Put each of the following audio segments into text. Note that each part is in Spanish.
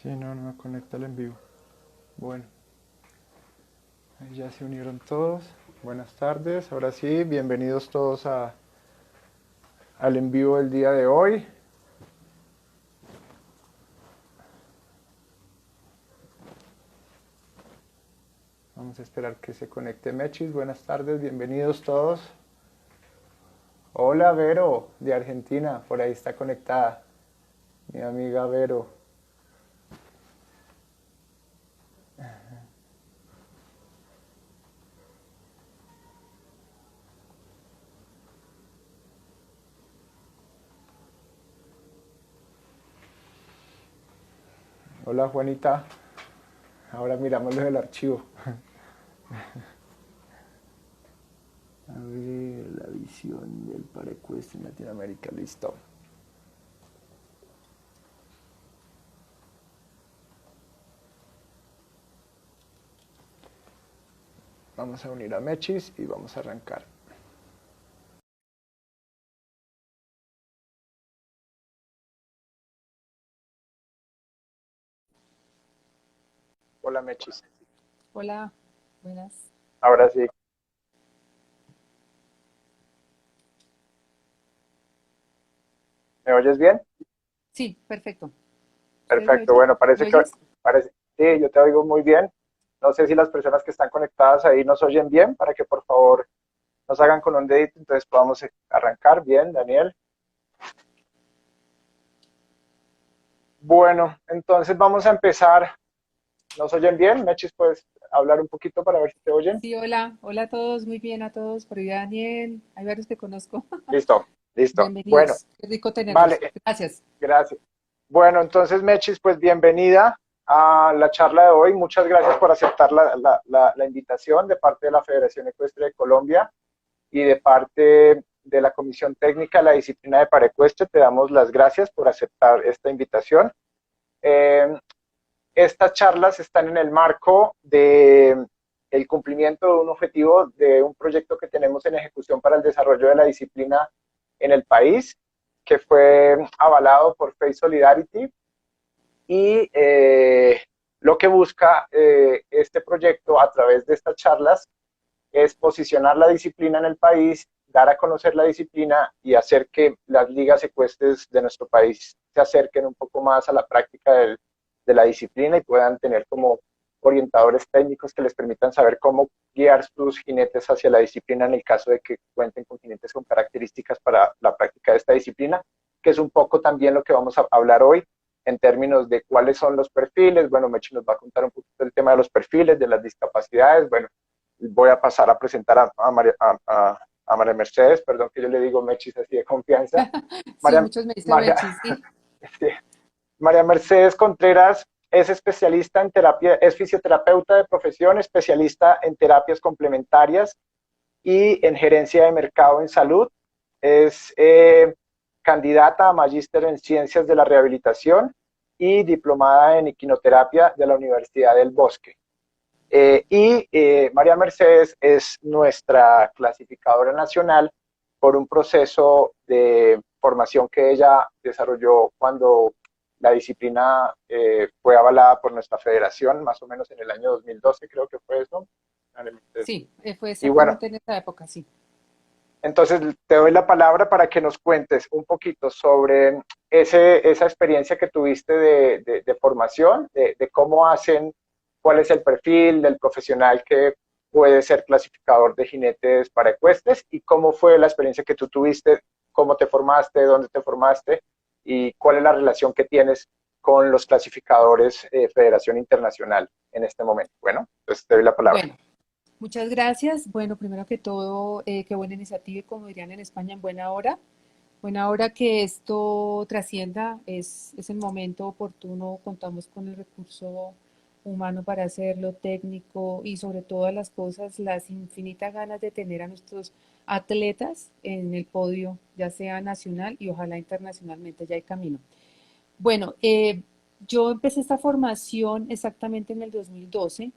Sí, no, no me conecta el en vivo. Bueno, ahí ya se unieron todos. Buenas tardes. Ahora sí, bienvenidos todos al en vivo del día de hoy. Vamos a esperar que se conecte Mechis. Buenas tardes, bienvenidos todos. Hola Vero, de Argentina, por ahí está conectada. Mi amiga Vero. Hola Juanita. Ahora miramos lo del archivo. A ver, la visión del Paracuesta en Latinoamérica, listo. Vamos a unir a Mechis y vamos a arrancar. Hola Mechis. Hola, buenas. Ahora sí. ¿Me oyes bien? Sí, perfecto. ¿Ustedes me Perfecto. oyen? Bueno, ¿Me parece, oyes? sí, yo te oigo muy bien. No sé si las personas que están conectadas ahí nos oyen bien, para que por favor nos hagan con un dedito, entonces podamos arrancar bien, Daniel. Bueno, entonces vamos a empezar. ¿Nos oyen bien? Mechis, ¿puedes hablar un poquito para ver si te oyen? Sí, hola. Hola a todos, muy bien a todos. Por ahí Daniel, hay varios que conozco. Listo, listo. Bueno, Bienvenidos. Qué rico vale, tenerlos. Gracias. gracias. Bueno, entonces Mechis, pues bienvenida a la charla de hoy. Muchas gracias por aceptar la invitación de parte de la Federación Ecuestre de Colombia y de parte de la Comisión Técnica de la Disciplina de Paraecuestre. Te damos las gracias por aceptar esta invitación. Eh, Estas charlas están en el marco de el cumplimiento de un objetivo de un proyecto que tenemos en ejecución para el desarrollo de la disciplina en el país, que fue avalado por Face Solidarity y lo que busca este proyecto a través de estas charlas es posicionar la disciplina en el país, dar a conocer la disciplina y hacer que las ligas ecuestres de nuestro país se acerquen un poco más a la práctica de la disciplina y puedan tener como orientadores técnicos que les permitan saber cómo guiar sus jinetes hacia la disciplina en el caso de que cuenten con jinetes con características para la práctica de esta disciplina, que es un poco también lo que vamos a hablar hoy en términos de cuáles son los perfiles. Bueno, Mechi nos va a contar un poquito el tema de los perfiles, de las discapacidades. Bueno, voy a pasar a presentar a María Mercedes, perdón que yo le digo Mechis así de confianza. Sí, María, muchos me dicen María, Mechis, sí. sí, María Mercedes Contreras es especialista en terapia, es fisioterapeuta de profesión, especialista en terapias complementarias y en gerencia de mercado en salud. Es candidata a magíster en ciencias de la rehabilitación y diplomada en equinoterapia de la Universidad del Bosque. María Mercedes es nuestra clasificadora nacional por un proceso de formación que ella desarrolló cuando la disciplina fue avalada por nuestra federación, más o menos en el año 2012, creo que fue eso. Sí, fue Y bueno, exactamente en esa época, sí. entonces te doy la palabra para que nos cuentes un poquito sobre esa experiencia que tuviste de formación, de cómo hacen, cuál es el perfil del profesional que puede ser clasificador de jinetes para ecuestres y cómo fue la experiencia que tú tuviste, cómo te formaste, dónde te formaste y cuál es la relación que tienes con los clasificadores Federación Internacional en este momento. Bueno, entonces te doy la palabra. Bueno, muchas gracias. Bueno, primero que todo, qué buena iniciativa y como dirían en España, en buena hora. Buena hora que esto trascienda, es el momento oportuno, contamos con el recurso humano para hacerlo, técnico y sobre todas las cosas, las infinitas ganas de tener a nuestros atletas en el podio, ya sea nacional y ojalá internacionalmente, ya hay camino. Bueno, yo empecé esta formación exactamente en el 2012.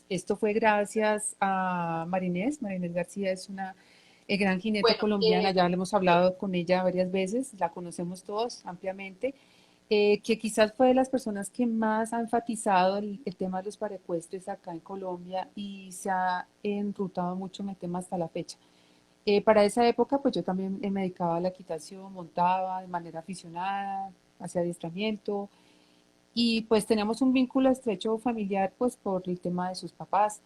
Esto fue gracias a Marinés. Marinés García es una gran jinete Bueno, colombiana, ya le hemos hablado con ella varias veces, la conocemos todos ampliamente. que quizás fue de las personas que más ha enfatizado el tema de los paraecuestres acá en Colombia y se ha enrutado mucho en el tema hasta la fecha. Para esa época, pues yo también me dedicaba a la equitación, montaba de manera aficionada, hacía adiestramiento y pues teníamos un vínculo estrecho familiar pues por el tema de sus papás.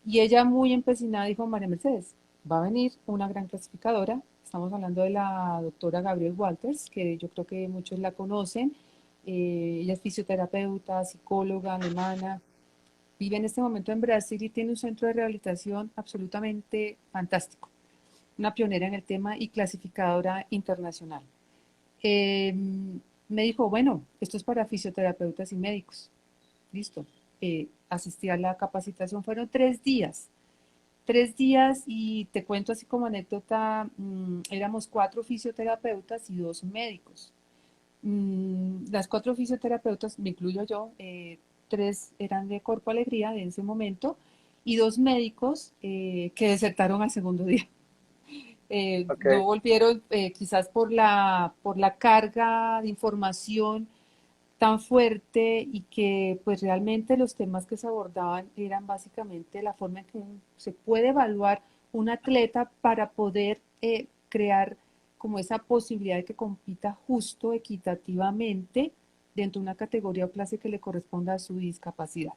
Y ella muy empecinada dijo, María Mercedes, va a venir una gran clasificadora. Estamos hablando de la doctora Gabriel Walters, que yo creo que muchos la conocen. Ella es fisioterapeuta, psicóloga alemana. Vive en este momento en Brasil y tiene un centro de rehabilitación absolutamente fantástico. Una pionera en el tema y clasificadora internacional. Eh, Me dijo, bueno, esto es para fisioterapeutas y médicos. Listo. Asistí a la capacitación, fueron 3 días. 3 días y te cuento así como anécdota, éramos 4 fisioterapeutas y 2 médicos. Las 4 fisioterapeutas, me incluyo yo, 3 eran de Corpo Alegría de ese momento y 2 médicos que desertaron al segundo día. Ok, No volvieron quizás por la carga de información tan fuerte y que pues realmente los temas que se abordaban eran básicamente la forma en que se puede evaluar un atleta para poder crear como esa posibilidad de que compita justo, equitativamente dentro de una categoría o clase que le corresponda a su discapacidad.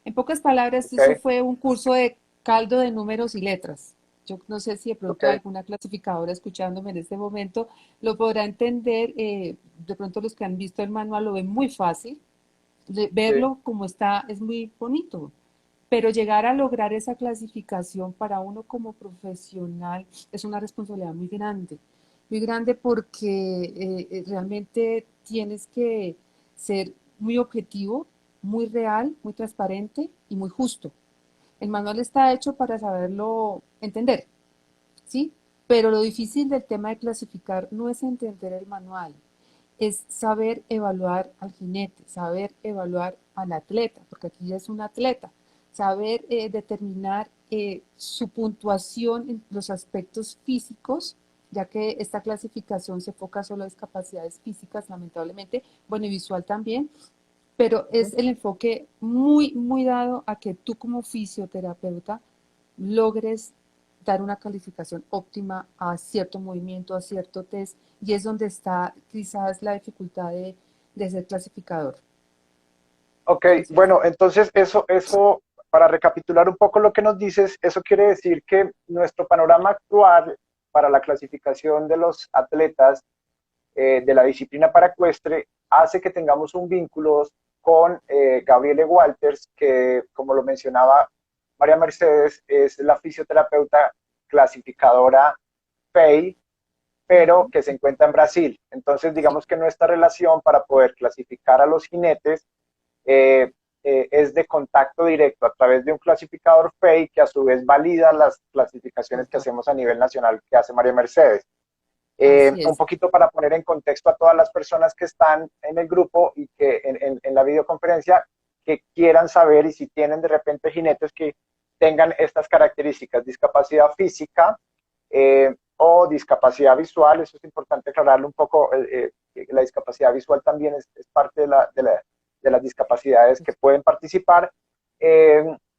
En pocas palabras, eso ok, fue un curso de caldo de números y letras. Yo no sé si de ok, pronto alguna clasificadora escuchándome en este momento lo podrá entender. De pronto los que han visto el manual lo ven muy fácil. sí, Verlo como está es muy bonito. Pero llegar a lograr esa clasificación para uno como profesional es una responsabilidad muy grande porque realmente tienes que ser muy objetivo, muy real, muy transparente y muy justo. El manual está hecho para saberlo entender, ¿sí? Pero lo difícil del tema de clasificar no es entender el manual, es saber evaluar al jinete, saber evaluar al atleta, porque aquí ya es un atleta, saber determinar su puntuación en los aspectos físicos, ya que esta clasificación se enfoca solo a discapacidades físicas, lamentablemente, bueno, y visual también, pero es el enfoque muy dado a que tú como fisioterapeuta logres dar una calificación óptima a cierto movimiento, a cierto test, y es donde está quizás la dificultad de ser clasificador. ok. Entonces, Bueno, entonces para recapitular un poco lo que nos dices, eso quiere decir que nuestro panorama actual para la clasificación de los atletas de la disciplina paracuestre hace que tengamos un vínculo con Gabriele Walters, que como lo mencionaba María Mercedes, es la fisioterapeuta clasificadora FEI, pero ujú, que se encuentra en Brasil. Entonces, sí, digamos que nuestra relación para poder clasificar a los jinetes eh, es de contacto directo a través de un clasificador FEI que a su vez valida las clasificaciones que total, hacemos a nivel nacional que hace María Mercedes. así Un es. poquito para poner en contexto a todas las personas que están en el grupo y que en la videoconferencia que quieran saber y si tienen de repente jinetes que tengan estas características, discapacidad física o discapacidad visual, eso es importante aclararlo un poco, la discapacidad visual también es parte de las discapacidades que pueden participar,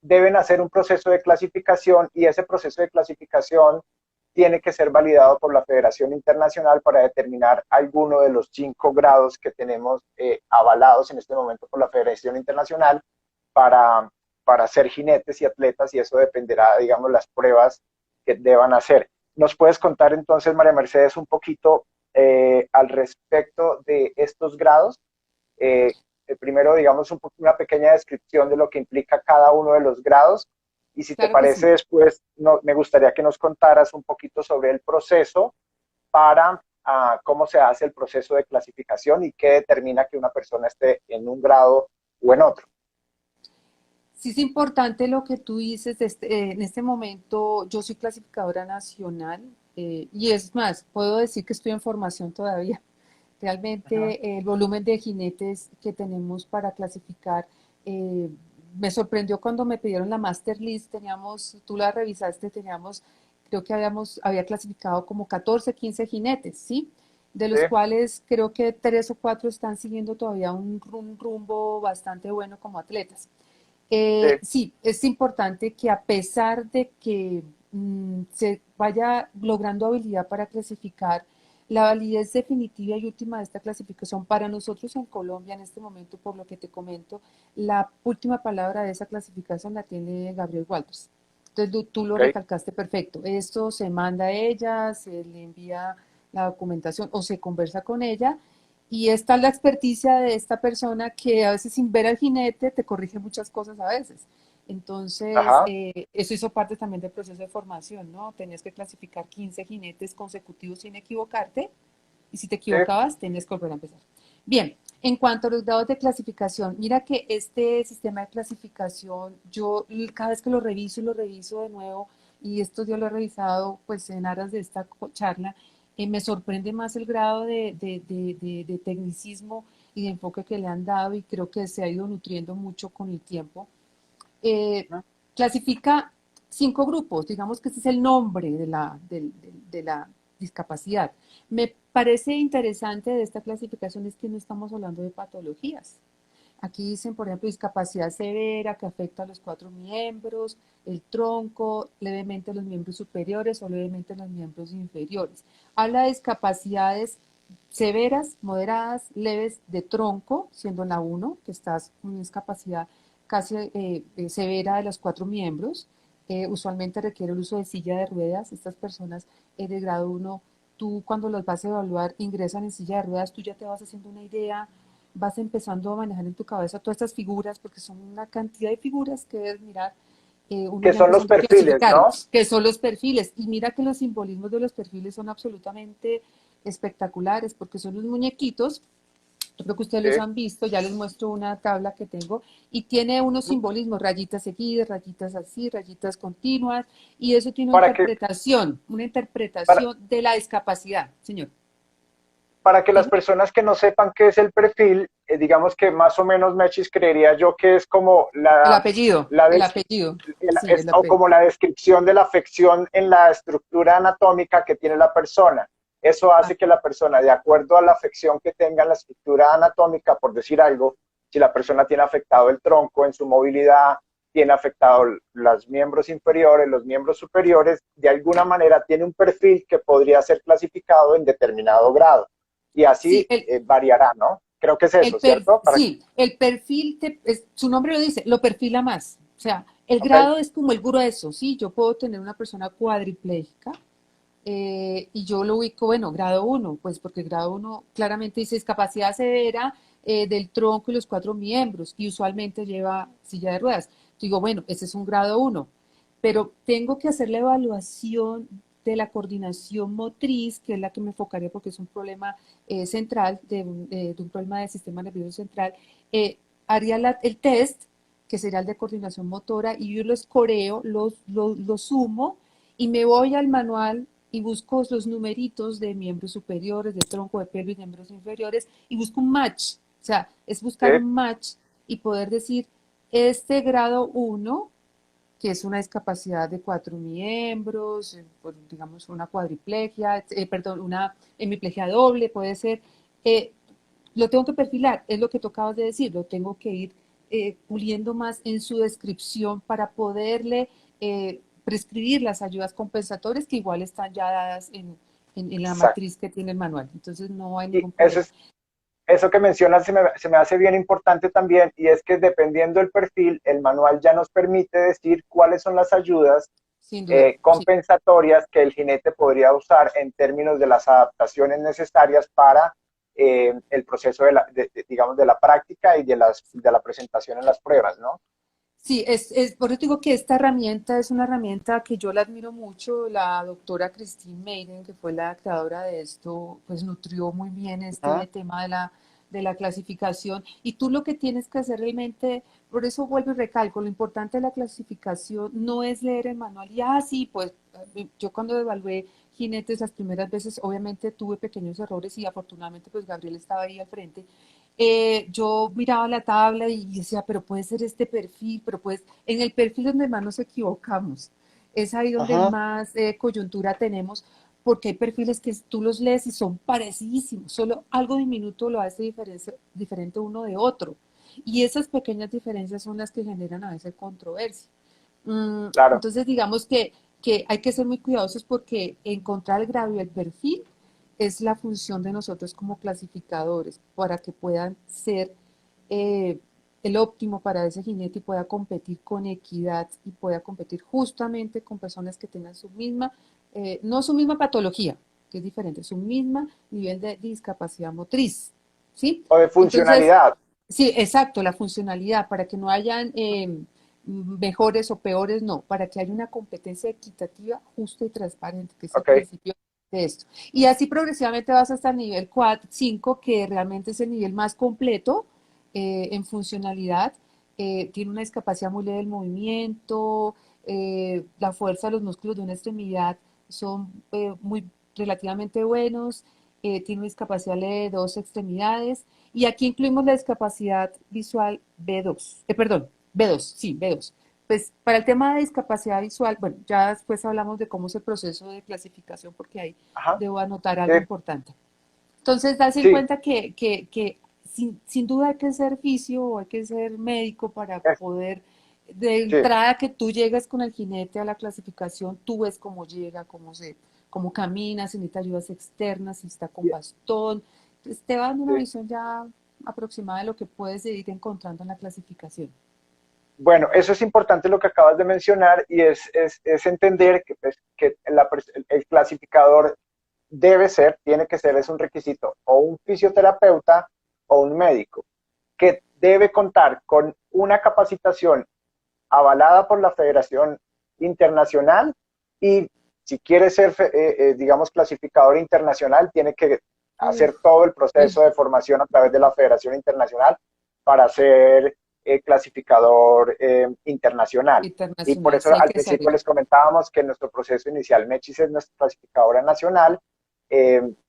deben hacer un proceso de clasificación y ese proceso de clasificación tiene que ser validado por la Federación Internacional para determinar alguno de los 5 grados que tenemos avalados en este momento por la Federación Internacional para, para ser jinetes y atletas y eso dependerá, digamos, las pruebas que deban hacer. ¿Nos puedes contar entonces, María Mercedes, un poquito al respecto de estos grados? Eh, Primero, digamos, una pequeña descripción de lo que implica cada uno de los grados y si te Claro que parece sí. después, no, me gustaría que nos contaras un poquito sobre el proceso para cómo se hace el proceso de clasificación y qué determina que una persona esté en un grado o en otro. Sí es importante lo que tú dices. En este momento yo soy clasificadora nacional y es más, puedo decir que estoy en formación todavía. Ajá. Realmente el volumen de jinetes que tenemos para clasificar eh, me sorprendió cuando me pidieron la master list. Teníamos, tú la revisaste, teníamos, creo que había clasificado como 14 15 jinetes, ¿sí? de sí, los cuales creo que 3 o 4 están siguiendo todavía un rumbo bastante bueno como atletas. sí, Sí, es importante que a pesar de que se vaya logrando habilidad para clasificar, la validez definitiva y última de esta clasificación para nosotros en Colombia en este momento, por lo que te comento, la última palabra de esa clasificación la tiene Gabriel Walters. Entonces tú lo ok. recalcaste perfecto. Esto se manda a ella, se le envía la documentación o se conversa con ella y esta es la experticia de esta persona que a veces sin ver al jinete te corrige muchas cosas a veces. Entonces, Ajá, eso hizo parte también del proceso de formación, ¿no? Tenías que clasificar 15 jinetes consecutivos sin equivocarte y si te sí, equivocabas, tenías que volver a empezar. Bien, en cuanto a los grados de clasificación, mira que este sistema de clasificación, yo cada vez que lo reviso de nuevo, y estos días lo he revisado pues en aras de esta charla, me sorprende más el grado de tecnicismo y de enfoque que le han dado y creo que se ha ido nutriendo mucho con el tiempo. Eh, ¿no? Clasifica 5 grupos, digamos que ese es el nombre de la discapacidad. Me parece interesante de esta clasificación es que no estamos hablando de patologías. Aquí dicen, por ejemplo, discapacidad severa que afecta a los 4 miembros, el tronco, levemente los miembros superiores o levemente los miembros inferiores. Habla de discapacidades severas, moderadas, leves de tronco, siendo la uno que estás con una discapacidad casi severa de los 4 miembros. Usualmente requiere el uso de silla de ruedas. Estas personas de grado uno, tú cuando los vas a evaluar ingresan en silla de ruedas, tú ya te vas haciendo una idea, vas empezando a manejar en tu cabeza todas estas figuras, porque son una cantidad de figuras que debes mirar. Uno Que ya son los empezando a perfiles, clasificar, ¿no? que son los perfiles. Y mira que los simbolismos de los perfiles son absolutamente espectaculares, porque son los muñequitos. Yo creo que ustedes Sí. los han visto, ya les muestro una tabla que tengo y tiene unos simbolismos, rayitas seguidas, rayitas así, rayitas continuas, y eso tiene Para que, una para, interpretación de la discapacidad, señor. para que las Diga. personas que no sepan qué es el perfil, digamos que más o menos Mechis creería yo que es como la El des- apellido, sí, el o apellido. como la descripción de la afección en la estructura anatómica que tiene la persona. Eso Ah, hace que la persona, de acuerdo a la afección que tenga en la estructura anatómica, por decir algo, si la persona tiene afectado el tronco en su movilidad, tiene afectado los miembros inferiores, los miembros superiores, de alguna manera tiene un perfil que podría ser clasificado en determinado grado. Y sí, así variará, ¿no? Creo que es eso, ¿cierto? sí, el perfil, su nombre lo dice, lo perfila más. O sea, el Ok, grado es como el grueso, ¿sí? Yo puedo tener una persona cuadriplégica y yo lo ubico, bueno, grado uno, pues porque grado uno claramente dice discapacidad severa del tronco y los 4 miembros y usualmente lleva silla de ruedas. Digo, bueno, ese es un grado uno, pero tengo que hacer la evaluación de la coordinación motriz, que es la que me enfocaría porque es un problema central, de un problema del sistema nervioso central. Eh, Haría el test, que sería el de coordinación motora, y yo lo escoreo, lo sumo y me voy al manual y busco los numeritos de miembros superiores, de tronco, de pelo y de miembros inferiores y busco un match. O sea, es sí, buscar un match y poder decir, este grado uno que es una discapacidad de 4 miembros, digamos una cuadriplegia, perdón, una hemiplegia doble puede ser, eh, lo tengo que perfilar, es lo que tú acabas de decir, lo tengo que ir puliendo más en su descripción para poderle prescribir las ayudas compensatorias que igual están ya dadas en la exacto. matriz que tiene el manual. Entonces no hay Y ningún problema. eso que mencionas se me hace bien importante también, y es que dependiendo del perfil, el manual ya nos permite decir cuáles son las ayudas Sin duda, sí. compensatorias que el jinete podría usar en términos de las adaptaciones necesarias para el proceso digamos, de la práctica y de la presentación en las pruebas, ¿no? Sí, por eso digo que esta herramienta es una herramienta que yo la admiro mucho. La doctora Christine Meiden, que fue la creadora de esto, pues nutrió muy bien Ujú. este tema de la clasificación. Y tú lo que tienes que hacer realmente, por eso vuelvo y recalco, lo importante de la clasificación no es leer el manual y, sí, pues yo cuando evalué jinetes las primeras veces, obviamente tuve pequeños errores y afortunadamente pues Gabriel estaba ahí al frente, yo miraba la tabla y decía, pero puede ser este perfil, pero pues en el perfil donde más nos equivocamos. Es ahí donde Ajá. más coyuntura tenemos, porque hay perfiles que tú los lees y son parecidísimos, solo algo diminuto lo hace diferente uno de otro. Y esas pequeñas diferencias son las que generan a veces controversia. Claro. Entonces, digamos que hay que ser muy cuidadosos porque encontrar el grado y el perfil es la función de nosotros como clasificadores para que puedan ser eh, el óptimo para ese jinete y pueda competir con equidad y pueda competir justamente con personas que tengan su misma, no su misma patología, que es diferente, su misma nivel de discapacidad motriz, ¿sí? O de Entonces, funcionalidad. sí, exacto, la funcionalidad, para que no hayan mejores o peores, no, para que haya una competencia equitativa, justa y transparente, que es el Ok. principio de esto. Y así progresivamente vas hasta el nivel 4, 5, que realmente es el nivel más completo en funcionalidad. Tiene una discapacidad muy leve del movimiento, la fuerza de los músculos de una extremidad son muy relativamente buenos, tiene una discapacidad leve de dos extremidades, y aquí incluimos la discapacidad visual B2, perdón, B2, sí, B2. Pues para el tema de discapacidad visual, bueno, ya después hablamos de cómo es el proceso de clasificación, porque ahí Ajá. debo anotar Sí, algo importante. Entonces, darse en sí, cuenta que sin duda hay que ser fisio o hay que ser médico para poder, de sí. entrada que tú llegas con el jinete a la clasificación, tú ves cómo llega, cómo camina, si necesita ayudas externas, si está con bastón. Entonces, te va dando una Sí. visión ya aproximada de lo que puedes ir encontrando en la clasificación. Bueno, eso es importante lo que acabas de mencionar y es entender que, pues, que el clasificador debe ser, tiene que ser, es un requisito, o un fisioterapeuta o un médico, que debe contar con una capacitación avalada por la Federación Internacional y si quiere ser, digamos, clasificador internacional, tiene que hacer Uf, todo el proceso de formación a través de la Federación Internacional para ser clasificador internacional. Y por internacional, eso sí hay al que principio saber. les comentábamos que nuestro proceso inicial, Mechis es nuestra clasificadora nacional,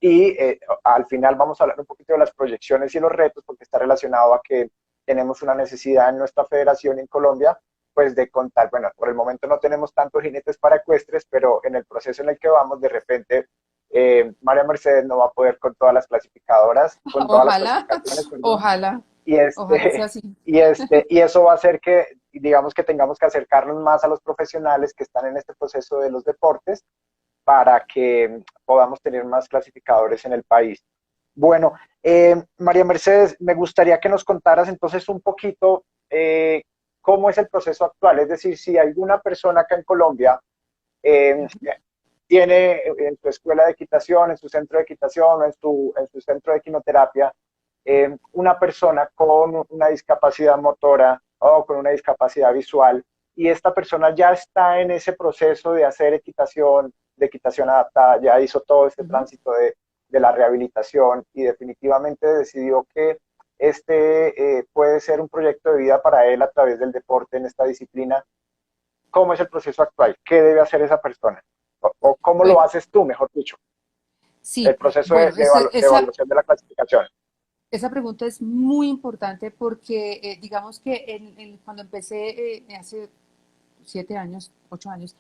y al final vamos a hablar un poquito de las proyecciones y los retos, porque está relacionado a que tenemos una necesidad en nuestra federación en Colombia, pues de contar, bueno, por el momento no tenemos tantos jinetes para ecuestres, pero en el proceso en el que vamos, de repente, María Mercedes no va a poder con todas las clasificadoras, con todas las Ojalá, clasificaciones, perdón, ojalá, y ojalá sea así. y eso va a hacer que, digamos, que tengamos que acercarnos más a los profesionales que están en este proceso de los deportes para que podamos tener más clasificadores en el país. Bueno, María Mercedes, me gustaría que nos contaras entonces un poquito cómo es el proceso actual, es decir, si alguna persona acá en Colombia eh, tiene en su escuela de equitación, en su centro de equitación o en su centro de equinoterapia, una persona con una discapacidad motora o con una discapacidad visual, y esta persona ya está en ese proceso de equitación adaptada, ya hizo todo este Ujú. tránsito de la rehabilitación y definitivamente decidió que puede ser un proyecto de vida para él a través del deporte en esta disciplina. ¿Cómo es el proceso actual? ¿Qué debe hacer esa persona? O cómo lo Bueno, haces tú, mejor dicho, el sí, proceso bueno, de evaluación de la clasificación. esa pregunta es muy importante porque digamos que cuando empecé hace 7 años, 8 años,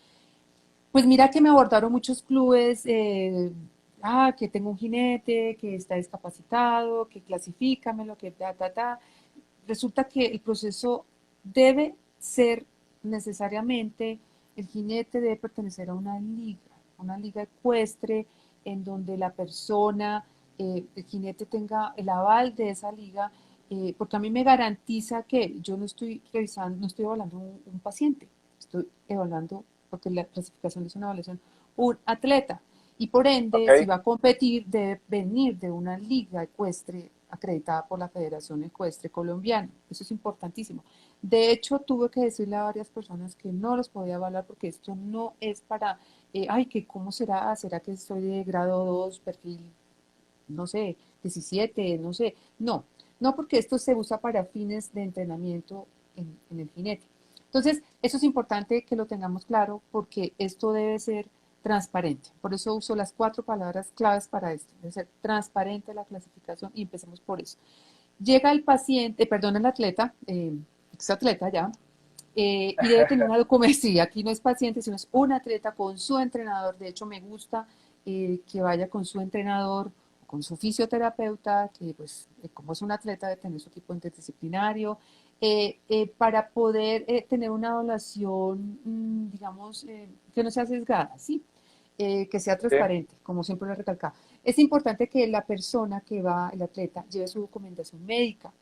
pues mira que me abordaron muchos clubes, que tengo un jinete, que está discapacitado, que clasifícamelo, que ta. Resulta que el proceso debe ser necesariamente, el jinete debe pertenecer a una liga ecuestre, en donde la persona, el jinete tenga el aval de esa liga, porque a mí me garantiza que yo no estoy revisando, no estoy evaluando un paciente, estoy evaluando, porque la clasificación es una evaluación, un atleta. Y por ende, si ¿Ok? va a competir, debe venir de una liga ecuestre acreditada por la Federación Ecuestre Colombiana. Eso es importantísimo. De hecho, tuve que decirle a varias personas que no los podía evaluar porque esto no es para, que cómo será, será que estoy de grado 2 perfil, no sé, 17, no sé. No, no, porque esto se usa para fines de entrenamiento en el jinete. Entonces, eso es importante que lo tengamos claro porque esto debe ser transparente. Por eso uso las 4 palabras claves para esto. Debe ser transparente la clasificación y empecemos por eso. Llega el paciente, perdón, el atleta, ex atleta ya, y debe tener una documentación. Sí, aquí no es paciente, sino es un atleta con su entrenador. De hecho, me gusta que vaya con su entrenador, con su fisioterapeuta, que pues como es un atleta debe tener su equipo interdisciplinario, para poder tener una evaluación, digamos, que no sea sesgada, ¿sí? Que sea Sí, transparente, como siempre lo he recalcado. Es importante que la persona que va, el atleta, lleve su documentación médica.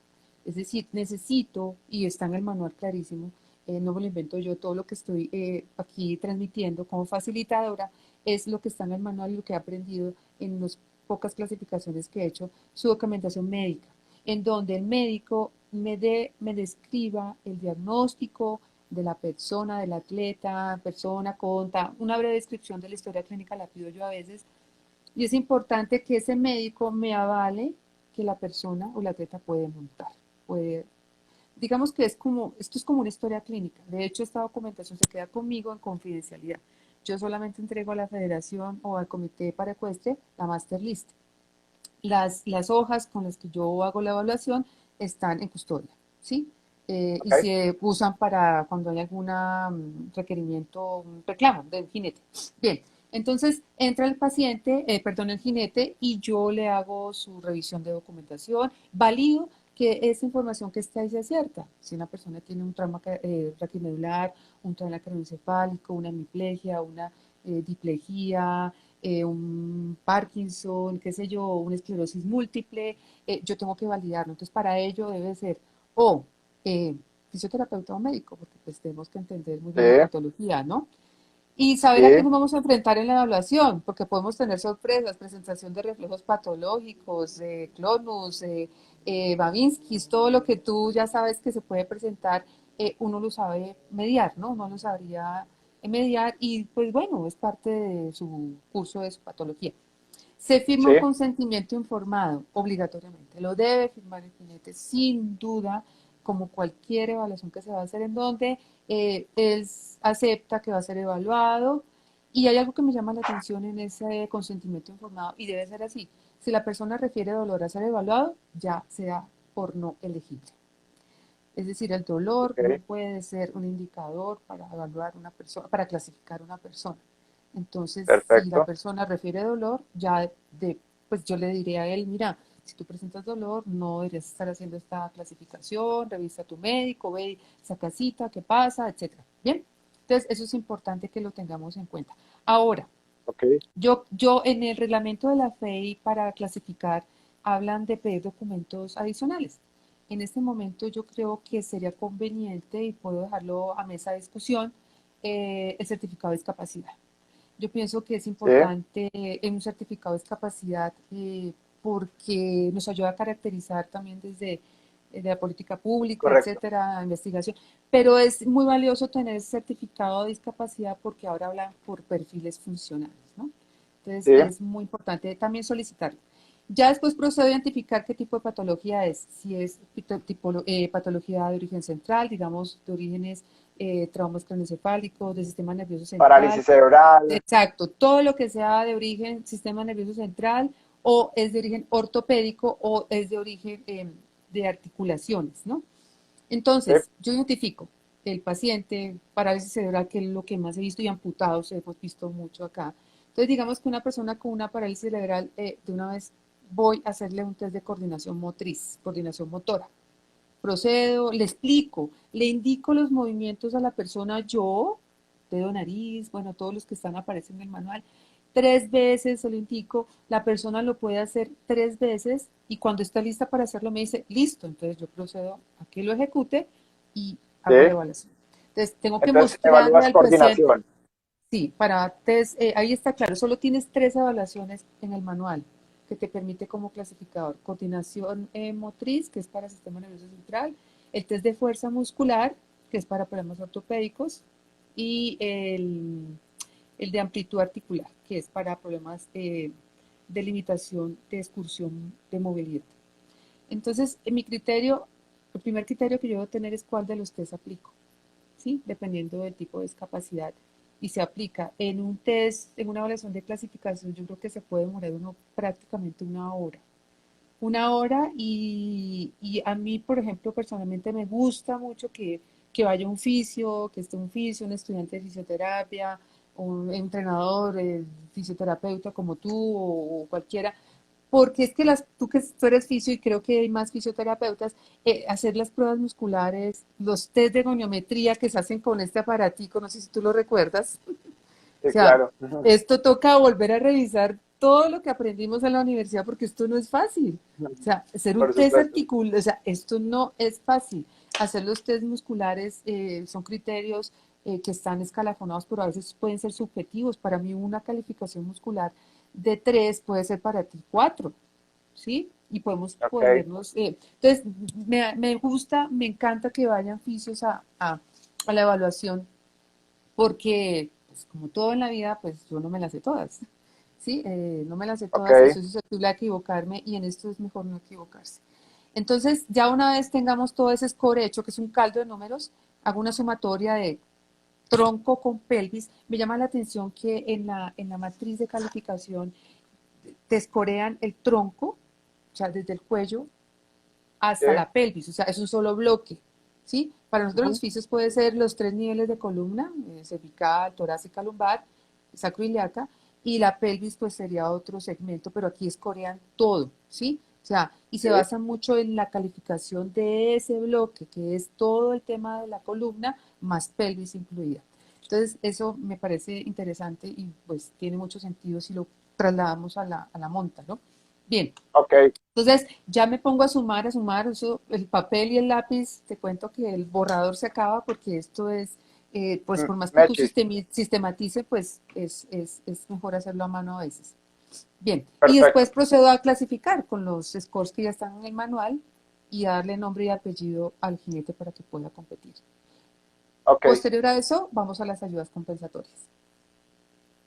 Es decir, necesito, y está en el manual clarísimo, no me lo invento yo, todo lo que estoy aquí transmitiendo como facilitadora es lo que está en el manual y lo que he aprendido en las pocas clasificaciones que he hecho, su documentación médica, en donde el médico me describa el diagnóstico de la persona, del atleta, persona, conta, una breve descripción de la historia clínica la pido yo a veces, y es importante que ese médico me avale que la persona o el atleta puede montar, puede, digamos que es como, esto es como una historia clínica. De hecho, esta documentación se queda conmigo en confidencialidad. Yo solamente entrego a la federación o al comité para ecuestre la master list. Las hojas con las que yo hago la evaluación están en custodia, ¿sí? Y ok, se usan para cuando hay algún requerimiento, un reclamo del jinete. Bien, entonces entra el paciente, perdón, el jinete, y yo le hago su revisión de documentación, valido que esa información que está ahí sea cierta. Si una persona tiene un trauma raquimedular, un trauma craneoencefálico, una hemiplegia, una diplegia, un Parkinson, qué sé yo, una esclerosis múltiple, yo tengo que validarlo. Entonces, para ello debe ser o eh, fisioterapeuta o médico, porque pues tenemos que entender muy sí, bien la patología, ¿no? Y saber a qué sí, nos vamos a enfrentar en la evaluación, porque podemos tener sorpresas, presentación de reflejos patológicos, clonus, Babinskis, todo lo que tú ya sabes que se puede presentar, uno lo sabe mediar, ¿no? Uno lo sabría mediar y pues bueno, es parte de su curso de su patología. Se firma sí, un consentimiento informado, obligatoriamente. Lo debe firmar el jinete, sin duda, como cualquier evaluación que se va a hacer, en donde él acepta que va a ser evaluado. Y hay algo que me llama la atención en ese consentimiento informado, y debe ser así. Si la persona refiere dolor a ser evaluado, ya sea por no elegible. Es decir, el dolor no ok, puede ser un indicador para evaluar una persona, para clasificar una persona. Entonces, si la perfecto. persona refiere dolor, pues yo le diré a él, mira, si tú presentas dolor, no deberías estar haciendo esta clasificación, revisa a tu médico, ve, saca cita, qué pasa, etcétera. Bien, entonces eso es importante que lo tengamos en cuenta. Ahora, Ok, yo en el reglamento de la FEI para clasificar hablan de pedir documentos adicionales. En este momento yo creo que sería conveniente y puedo dejarlo a mesa de discusión el certificado de discapacidad. Yo pienso que es sí, importante en un certificado de discapacidad porque nos ayuda a caracterizar también desde de la política pública, correcto. etcétera, investigación. Pero es muy valioso tener ese certificado de discapacidad porque ahora hablan por perfiles funcionales, ¿no? Entonces Sí, es muy importante también solicitarlo. Ya después procedo a identificar qué tipo de patología es, si es patología de origen central, digamos, de orígenes traumas craneoencefálicos, del sistema nervioso central. parálisis cerebral. Exacto, todo lo que sea de origen sistema nervioso central o es de origen ortopédico o es de origen de articulaciones, ¿no? Sí, Entonces, yo identifico el paciente, parálisis cerebral, que es lo que más he visto, y amputados, hemos visto mucho acá. Entonces, digamos que una persona con una parálisis cerebral, de una vez voy a hacerle un test de coordinación motriz, coordinación motora. Procedo, le explico, le indico los movimientos a la persona yo, dedo, nariz, bueno, todos los que están aparecen en el manual. 3 veces se lo indico, la persona lo puede hacer 3 veces y cuando está lista para hacerlo me dice, listo, entonces yo procedo a que lo ejecute y sí. hago la evaluación. Entonces tengo que Entonces mostrarle evalúas al paciente, coordinación. sí, para test, ahí está claro, solo tienes 3 evaluaciones en el manual que te permite como clasificador. Coordinación motriz, que es para sistema nervioso central, el test de fuerza muscular, que es para problemas ortopédicos, y el de amplitud articular, que es para problemas de limitación de excursión de movilidad. Entonces, en mi criterio, el primer criterio que yo debo tener es cuál de los test aplico. ¿Sí? Dependiendo del tipo de discapacidad. Y se aplica en un test, en una evaluación de clasificación, yo creo que se puede demorar uno prácticamente una hora. Una hora y a mí, por ejemplo, personalmente me gusta mucho que vaya un fisio, que esté un fisio, un estudiante de fisioterapia, un entrenador, fisioterapeuta como tú o cualquiera, porque es que tú eres fisio y creo que hay más fisioterapeutas, hacer las pruebas musculares, los test de goniometría que se hacen con este aparatico, no sé si tú lo recuerdas. O Sí, sea, claro. Ujú. esto toca volver a revisar todo lo que aprendimos en la universidad porque esto no es fácil. O sea, hacer un Por test supuesto. articular, o sea, esto no es fácil. Hacer los test musculares son criterios que están escalafonados, pero a veces pueden ser subjetivos. Para mí una calificación muscular de 3 puede ser para ti 4, ¿sí? Y podemos Ok. ponernos... entonces, me gusta, me encanta que vayan fisios a la evaluación porque, pues, como todo en la vida, pues yo no me las sé todas, ¿sí? No me las sé Ok. todas y soy susceptible a equivocarme y en esto es mejor no equivocarse. Entonces, ya una vez tengamos todo ese score hecho, que es un caldo de números, hago una sumatoria de tronco con pelvis. Me llama la atención que en la matriz de calificación te escorean el tronco, o sea, desde el cuello Sí. hasta la pelvis, o sea, es un solo bloque, ¿sí? Para nosotros Ujú. los fisios puede ser los 3 niveles de columna, cervical, torácica, lumbar, sacroiliaca, y la pelvis pues sería otro segmento, pero aquí escorean todo, ¿sí? O sea, y se Sí. basa mucho en la calificación de ese bloque, que es todo el tema de la columna, más pelvis incluida. Entonces, eso me parece interesante y pues tiene mucho sentido si lo trasladamos a la monta, ¿no? Bien, Ok. entonces, ya me pongo a sumar, uso el papel y el lápiz, te cuento que el borrador se acaba porque esto es, pues por más que tú Mechis. sistematice, pues es mejor hacerlo a mano a veces. Bien, y Perfecto. después procedo a clasificar con los scores que ya están en el manual y darle nombre y apellido al jinete para que pueda competir. Ok. Posterior a eso, vamos a las ayudas compensatorias.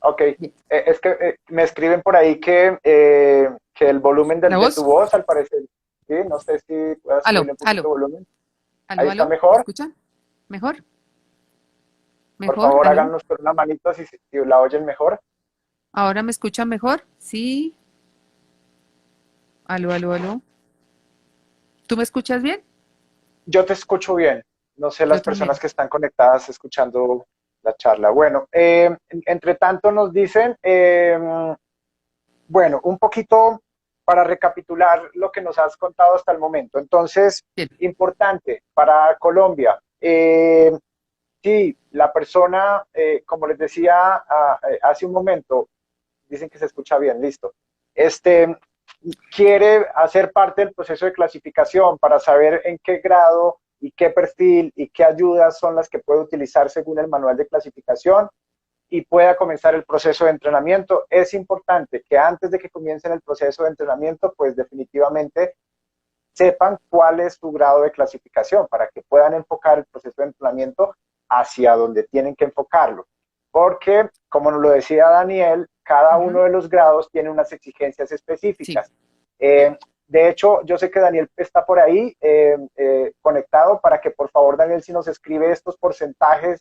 Ok. Bien, Es que me escriben por ahí que el volumen ¿la de tu voz? voz, al parecer, sí, no sé si puedas Aló, subirle un poquito aló, de volumen. aló, Ahí está aló, ¿me mejor. escuchan? ¿Mejor? Por ¿Mejor? favor, ¿Aló? háganos con una manito si la oyen mejor. ¿Ahora me escuchan mejor? Sí. Aló, aló, aló. ¿Tú me escuchas bien? Yo te escucho bien. No sé Yo las personas también. que están conectadas escuchando la charla. Bueno, entre tanto nos dicen, bueno, un poquito para recapitular lo que nos has contado hasta el momento. Entonces, Bien. importante para Colombia. Sí, la persona, como les decía hace un momento, dicen que se escucha bien, listo. Este, quiere hacer parte del proceso de clasificación para saber en qué grado y qué perfil y qué ayudas son las que puede utilizar según el manual de clasificación y pueda comenzar el proceso de entrenamiento. Es importante que antes de que comiencen el proceso de entrenamiento, pues definitivamente sepan cuál es su grado de clasificación para que puedan enfocar el proceso de entrenamiento hacia donde tienen que enfocarlo. Porque, como nos lo decía Daniel, cada Ujú. uno de los grados tiene unas exigencias Sí, específicas. De hecho, yo sé que Daniel está por ahí conectado para que por favor, Daniel, si nos escribe estos porcentajes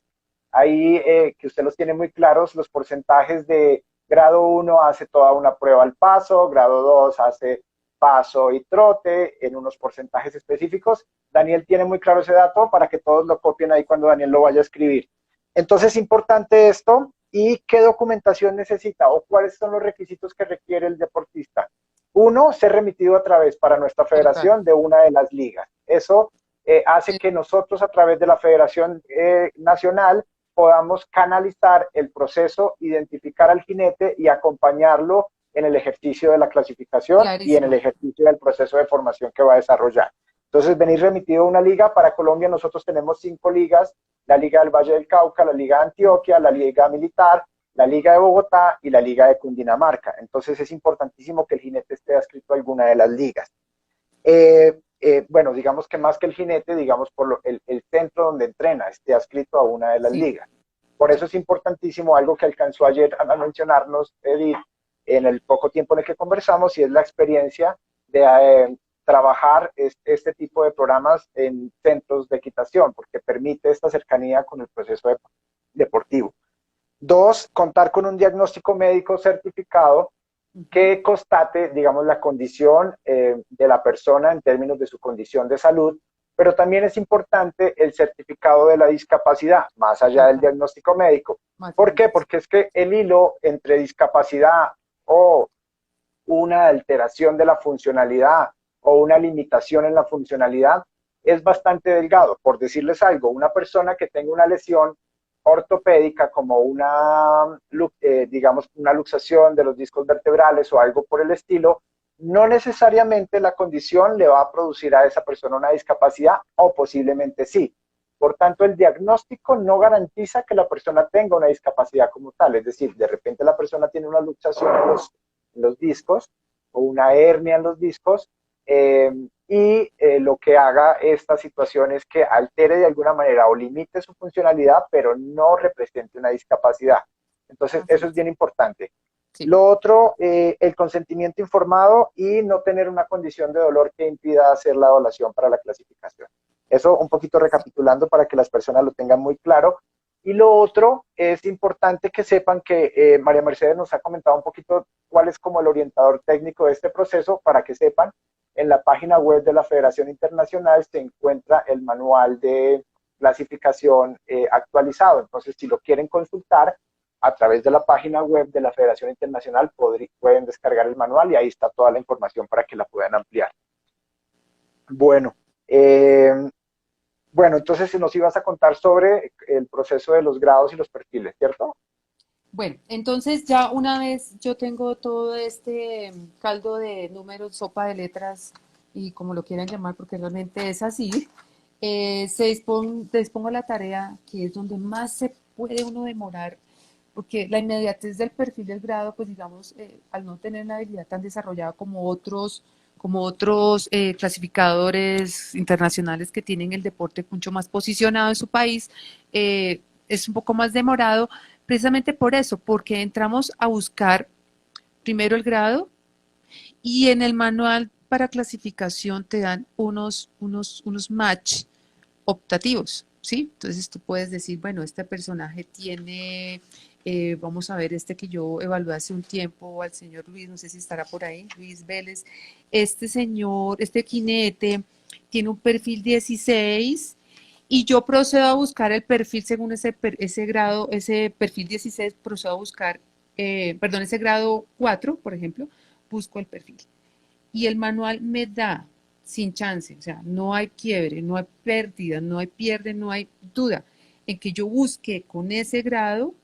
ahí, que usted los tiene muy claros, los porcentajes de grado 1 hace toda una prueba al paso, grado 2 hace paso y trote en unos porcentajes específicos. Daniel tiene muy claro ese dato para que todos lo copien ahí cuando Daniel lo vaya a escribir. Entonces, es importante esto y qué documentación necesita o cuáles son los requisitos que requiere el deportista. Uno, ser remitido a través para nuestra total. federación de una de las ligas. Eso hace Eh, que nosotros a través de la Federación Nacional podamos canalizar el proceso, identificar al jinete y acompañarlo en el ejercicio de la clasificación y en el Clarísimo. ejercicio del proceso de formación que va a desarrollar. Entonces, venir remitido a una liga. Para Colombia nosotros tenemos 5 ligas: la Liga del Valle del Cauca, la Liga de Antioquia, la Liga Militar, la Liga de Bogotá y la Liga de Cundinamarca. Entonces, es importantísimo que el jinete esté adscrito a alguna de las ligas. Bueno, digamos que más que el jinete, digamos por el centro donde entrena, esté adscrito a una de las Sí, ligas. Por eso es importantísimo algo que alcanzó ayer a mencionarnos Edith en el poco tiempo en el que conversamos, y es la experiencia de trabajar este tipo de programas en centros de equitación, porque permite esta cercanía con el proceso deportivo. Dos, contar con un diagnóstico médico certificado ujú, que constate, digamos, la condición de la persona en términos de su condición de salud, pero también es importante el certificado de la discapacidad, más allá del Ajá, diagnóstico médico. más ¿Por qué? evidentes. Porque es que el hilo entre discapacidad o una alteración de la funcionalidad o una limitación en la funcionalidad es bastante delgado. Por decirles algo, una persona que tenga una lesión ortopédica como digamos, una luxación de los discos vertebrales o algo por el estilo, no necesariamente la condición le va a producir a esa persona una discapacidad o posiblemente sí. Por tanto, el diagnóstico no garantiza que la persona tenga una discapacidad como tal. Es decir, de repente la persona tiene una luxación en los discos o una hernia en los discos lo que haga esta situación es que altere de alguna manera o limite su funcionalidad, pero no represente una discapacidad. Entonces, Así eso es es. bien importante. Sí. Lo otro, el consentimiento informado y no tener una condición de dolor que impida hacer la evaluación para la clasificación. Eso un poquito Sí. recapitulando para que las personas lo tengan muy claro. Y lo otro, es importante que sepan que María Mercedes nos ha comentado un poquito cuál es como el orientador técnico de este proceso, para que sepan, en la página web de la Federación Internacional se encuentra el manual de clasificación actualizado. Entonces, si lo quieren consultar a través de la página web de la Federación Internacional, pueden descargar el manual y ahí está toda la información para que la puedan ampliar. Bueno, eh, bueno, entonces si nos ibas a contar sobre el proceso de los grados y los perfiles, ¿cierto? Bueno, entonces ya una vez yo tengo todo este caldo de números, sopa de letras y como lo quieran llamar, porque realmente es así, dispongo la tarea que es donde más se puede uno demorar, porque la inmediatez del perfil del grado, pues digamos, al no tener una habilidad tan desarrollada como otros clasificadores internacionales que tienen el deporte mucho más posicionado en su país, es un poco más demorado precisamente por eso, porque entramos a buscar primero el grado y en el manual para clasificación te dan unos match optativos, ¿sí? Entonces tú puedes decir, bueno, este personaje tiene, vamos a ver, este que yo evalué hace un tiempo al señor Luis, no sé si estará por ahí, Luis Vélez, este señor, este jinete, tiene un perfil 16 y yo procedo a buscar el perfil según ese grado, ese perfil 16, procedo a buscar, perdón, ese grado 4, por ejemplo, busco el perfil y el manual me da sin chance, o sea, no hay quiebre, no hay pérdida, no hay pierde, no hay duda en que yo busque con ese grado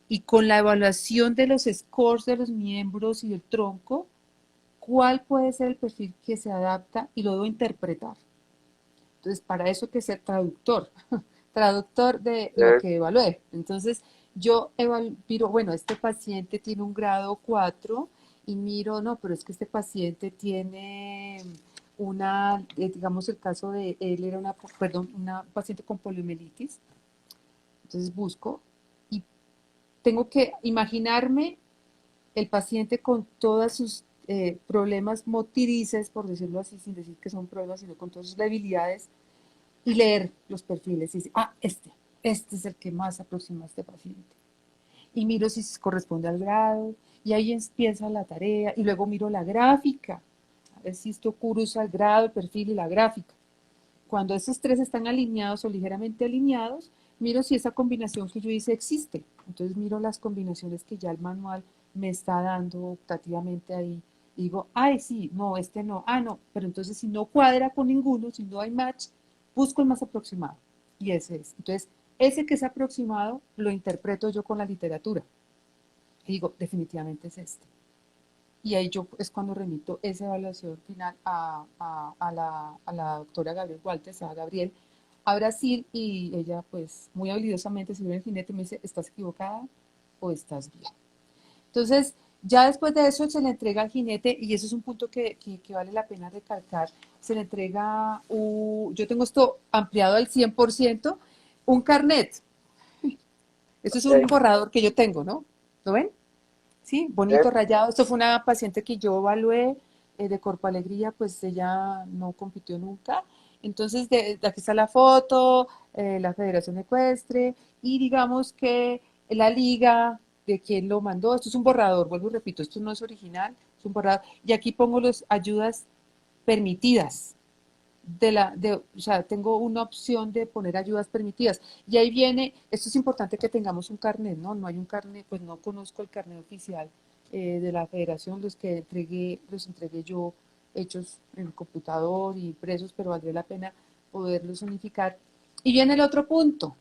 y con la evaluación de los scores de los miembros y del tronco, cuál puede ser el perfil que se adapta y lo debo interpretar. Entonces, para eso hay que ser traductor, traductor de lo que evalué. Entonces, yo miro, bueno, este paciente tiene un grado 4 y miro, no, pero es que este paciente tiene digamos el caso de él era una paciente con poliomielitis. Entonces busco y tengo que imaginarme el paciente con todas sus problemas motrices, por decirlo así, sin decir que son problemas, sino con todas sus debilidades y leer los perfiles y decir, este es el que más se aproxima a este paciente. Y miro si se corresponde al grado, y ahí empieza la tarea, y luego miro la gráfica, a ver si esto cruza el grado, el perfil y la gráfica. Cuando esos tres están alineados o ligeramente alineados, miro si esa combinación que yo hice existe. Entonces miro las combinaciones que ya el manual me está dando optativamente ahí. Y digo, ay, sí, no, este no, no, pero entonces si no cuadra con ninguno, si no hay match, busco el más aproximado. Y ese es. Entonces, ese que es aproximado lo interpreto yo con la literatura. Y digo, definitivamente es este. Y ahí yo es cuando remito esa evaluación final a la doctora Gabriel Walters, a Gabriel, a Brasil, y ella pues muy habilidosamente se ve el jinete y me dice, ¿estás equivocada o estás bien? Entonces, ya después de eso se le entrega al jinete, y eso es un punto que vale la pena recalcar, se le entrega, yo tengo esto ampliado al 100%, un carnet. Esto es un Ok. borrador que yo tengo, ¿no? ¿Lo ven? Sí, bonito, rayado. Esto fue una paciente que yo evalué de Corpo Alegría, pues ella no compitió nunca. Entonces, de aquí está la foto, la Federación Ecuestre, y digamos que la liga de quien lo mandó. Esto es un borrador, vuelvo y repito, esto no es original, es un borrador. Y aquí pongo las ayudas permitidas. o sea, tengo una opción de poner ayudas permitidas. Y ahí viene, esto es importante que tengamos un carnet, ¿no? No hay un carnet, pues no conozco el carnet oficial de la federación, los entregué yo hechos en el computador y impresos, pero valdría la pena poderlos unificar. Y viene el otro punto,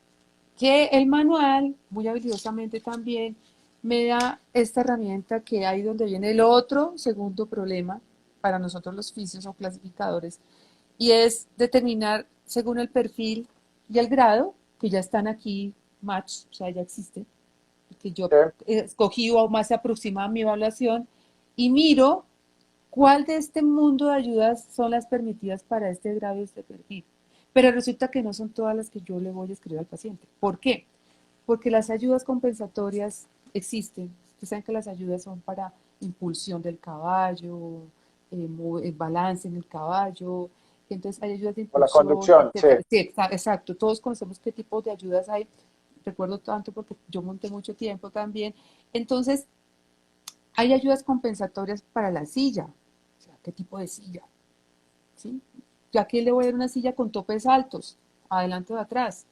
que el manual, muy habilidosamente también, me da esta herramienta que ahí donde viene el otro segundo problema para nosotros los fisios o clasificadores, y es determinar según el perfil y el grado, que ya están aquí, match, o sea, ya existe, que yo Sí. escogí o más se aproxima a mi evaluación, y miro cuál de este mundo de ayudas son las permitidas para este grado y este perfil. Pero resulta que no son todas las que yo le voy a escribir al paciente. ¿Por qué? Porque las ayudas compensatorias existen. Ustedes saben que las ayudas son para impulsión del caballo, balance en el caballo. Entonces hay ayudas de O la impulsión, conducción, sí. etcétera. Sí, exacto. Todos conocemos qué tipos de ayudas hay. Recuerdo tanto porque yo monté mucho tiempo también. Entonces, hay ayudas compensatorias para la silla. O sea, ¿qué tipo de silla? ¿Sí? Ya que le voy a dar una silla con topes altos, adelante o atrás,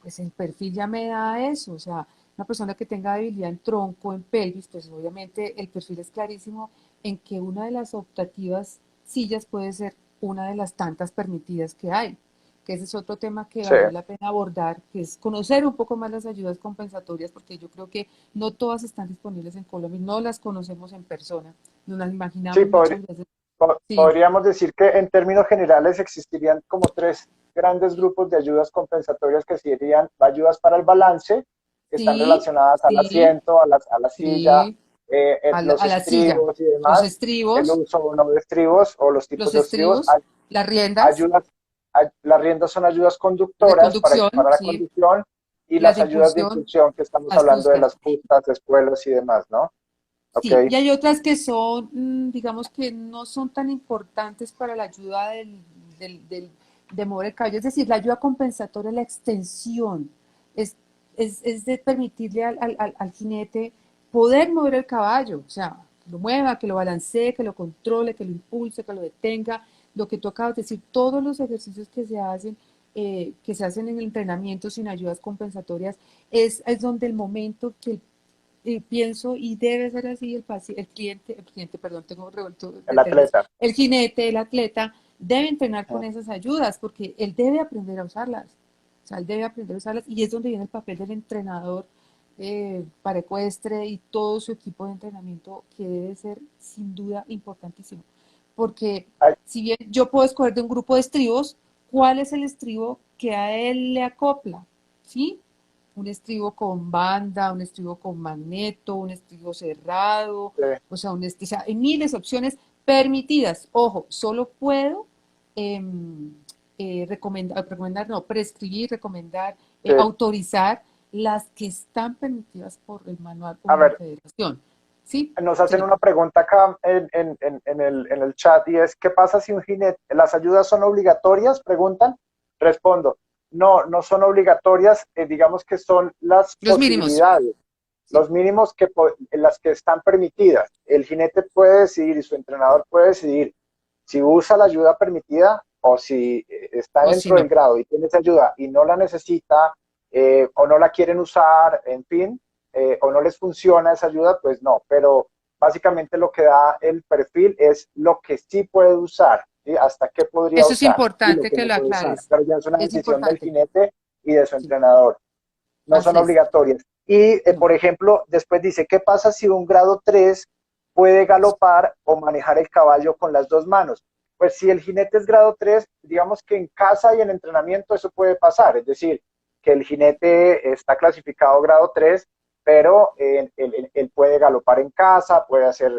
pues el perfil ya me da eso, o sea, una persona que tenga debilidad en tronco, en pelvis, pues obviamente el perfil es clarísimo en que una de las optativas sillas puede ser una de las tantas permitidas que hay, que ese es otro tema que Sí, valdría la pena abordar, que es conocer un poco más las ayudas compensatorias, porque yo creo que no todas están disponibles en Colombia, no las conocemos en persona, nos las sí, imaginamos muchas veces. Sí, podríamos decir que en términos generales existirían como tres grandes grupos de ayudas compensatorias que serían ayudas para el balance, que están sí, relacionadas al sí, asiento, a la silla, sí, a los la silla, estribos y los demás, el estribos, uso o no de estribos o los tipos los de estribos. estribos, las riendas Ayudas, las riendas son ayudas de conductoras conducción, para la sí, conducción y las las de ayudas de impulsión, impulsión que estamos las hablando de fustas. las justas, espuelos y demás, ¿no? Ok, Sí, y hay otras que son, digamos que no son tan importantes para la ayuda de mover el caballo, es decir, la ayuda compensatoria, la extensión, es, es de permitirle al jinete poder mover el caballo, o sea, que lo mueva, que lo balancee, que lo controle, que lo impulse, que lo detenga, lo que tú acabas de decir, todos los ejercicios que se hacen en el entrenamiento sin ayudas compensatorias, es donde el momento que pienso, y debe ser así, el cliente, perdón, tengo revuelto de el términos, atleta. el jinete, el atleta, debe entrenar con Mm. esas ayudas, porque él debe aprender a usarlas. O sea, él debe aprender a usarlas, y es donde viene el papel del entrenador para ecuestre y todo su equipo de entrenamiento, que debe ser sin duda importantísimo. Porque Ay, si bien yo puedo escoger de un grupo de estribos, ¿cuál es el estribo que a él le acopla? ¿Sí? Un estribo con banda, un estribo con magneto, un estribo cerrado, o sea, o sea, hay miles de opciones permitidas. Ojo, solo puedo recomendar, no, prescribir, recomendar, autorizar las que están permitidas por el manual o a en la ver, federación. ¿Sí? nos hacen Sí. una pregunta acá en el chat y es, ¿qué pasa si un jinete, las ayudas son obligatorias? Preguntan. Respondo, no, no son obligatorias, digamos que son las Los mínimos. posibilidades, Sí. los mínimos en las que están permitidas. El jinete puede decidir y su entrenador puede decidir si usa la ayuda permitida o si está O si dentro del no. grado y tiene esa ayuda y no la necesita o no la quieren usar, en fin, o no les funciona esa ayuda, pues no, pero básicamente lo que da el perfil es lo que sí puede usar, ¿sí? Hasta qué podría Eso es usar y lo importante que que no lo puede usar, aclares. pero ya es una Es decisión del importante. jinete y de su Sí. entrenador, no son Así es. obligatorias. Y, No. por ejemplo, después dice, ¿qué pasa si un grado 3 puede galopar o manejar el caballo con las dos manos? Pues si el jinete es grado 3, digamos que en casa y en entrenamiento eso puede pasar, es decir, que el jinete está clasificado grado 3, pero él puede galopar en casa, puede hacer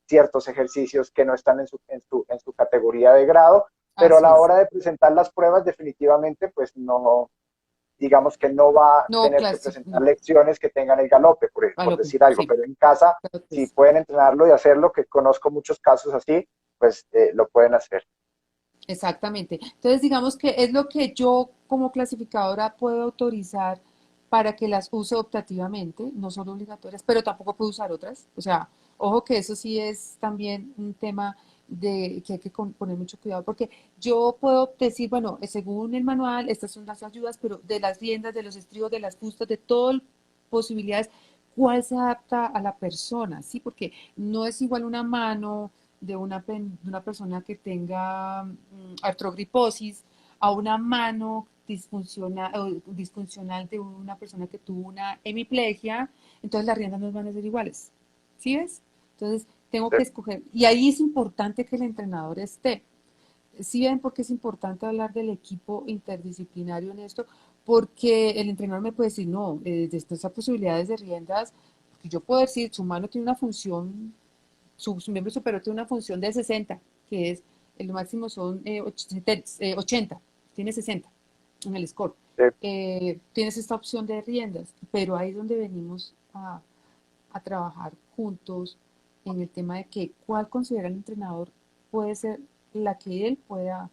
ciertos ejercicios que no están en su categoría de grado, pero a Así la es. hora de presentar las pruebas definitivamente pues no, digamos que no va a No, tener que presentar no. lecciones que tengan el galope, por Galope. decir algo, Sí. pero en casa, Claro que si es. pueden entrenarlo y hacerlo, que conozco muchos casos así, pues lo pueden hacer. Exactamente. Entonces, digamos que es lo que yo como clasificadora puedo autorizar para que las use optativamente, no son obligatorias, pero tampoco puedo usar otras. O sea, ojo que eso sí es también un tema que hay que poner mucho cuidado, porque yo puedo decir, bueno, según el manual, estas son las ayudas, pero de las riendas, de los estribos, de las fustas, de todas posibilidades, ¿cuál se adapta a la persona? Sí, porque no es igual una mano de una persona que tenga artrogriposis a una mano disfuncional de una persona que tuvo una hemiplegia, entonces las riendas no van a ser iguales. ¿Sí ves? Entonces, tengo que escoger. Y ahí es importante que el entrenador esté. ¿Sí ven por qué es importante hablar del equipo interdisciplinario en esto? Porque el entrenador me puede decir, no, de estas posibilidades de riendas, porque yo puedo decir, su mano tiene una función, su miembro superior tiene una función de 60, que es, el máximo son 80, tiene 60 en el score. Sí, Tienes esta opción de riendas, pero ahí es donde venimos a trabajar juntos en el tema de que cuál considera el entrenador puede ser la que él pueda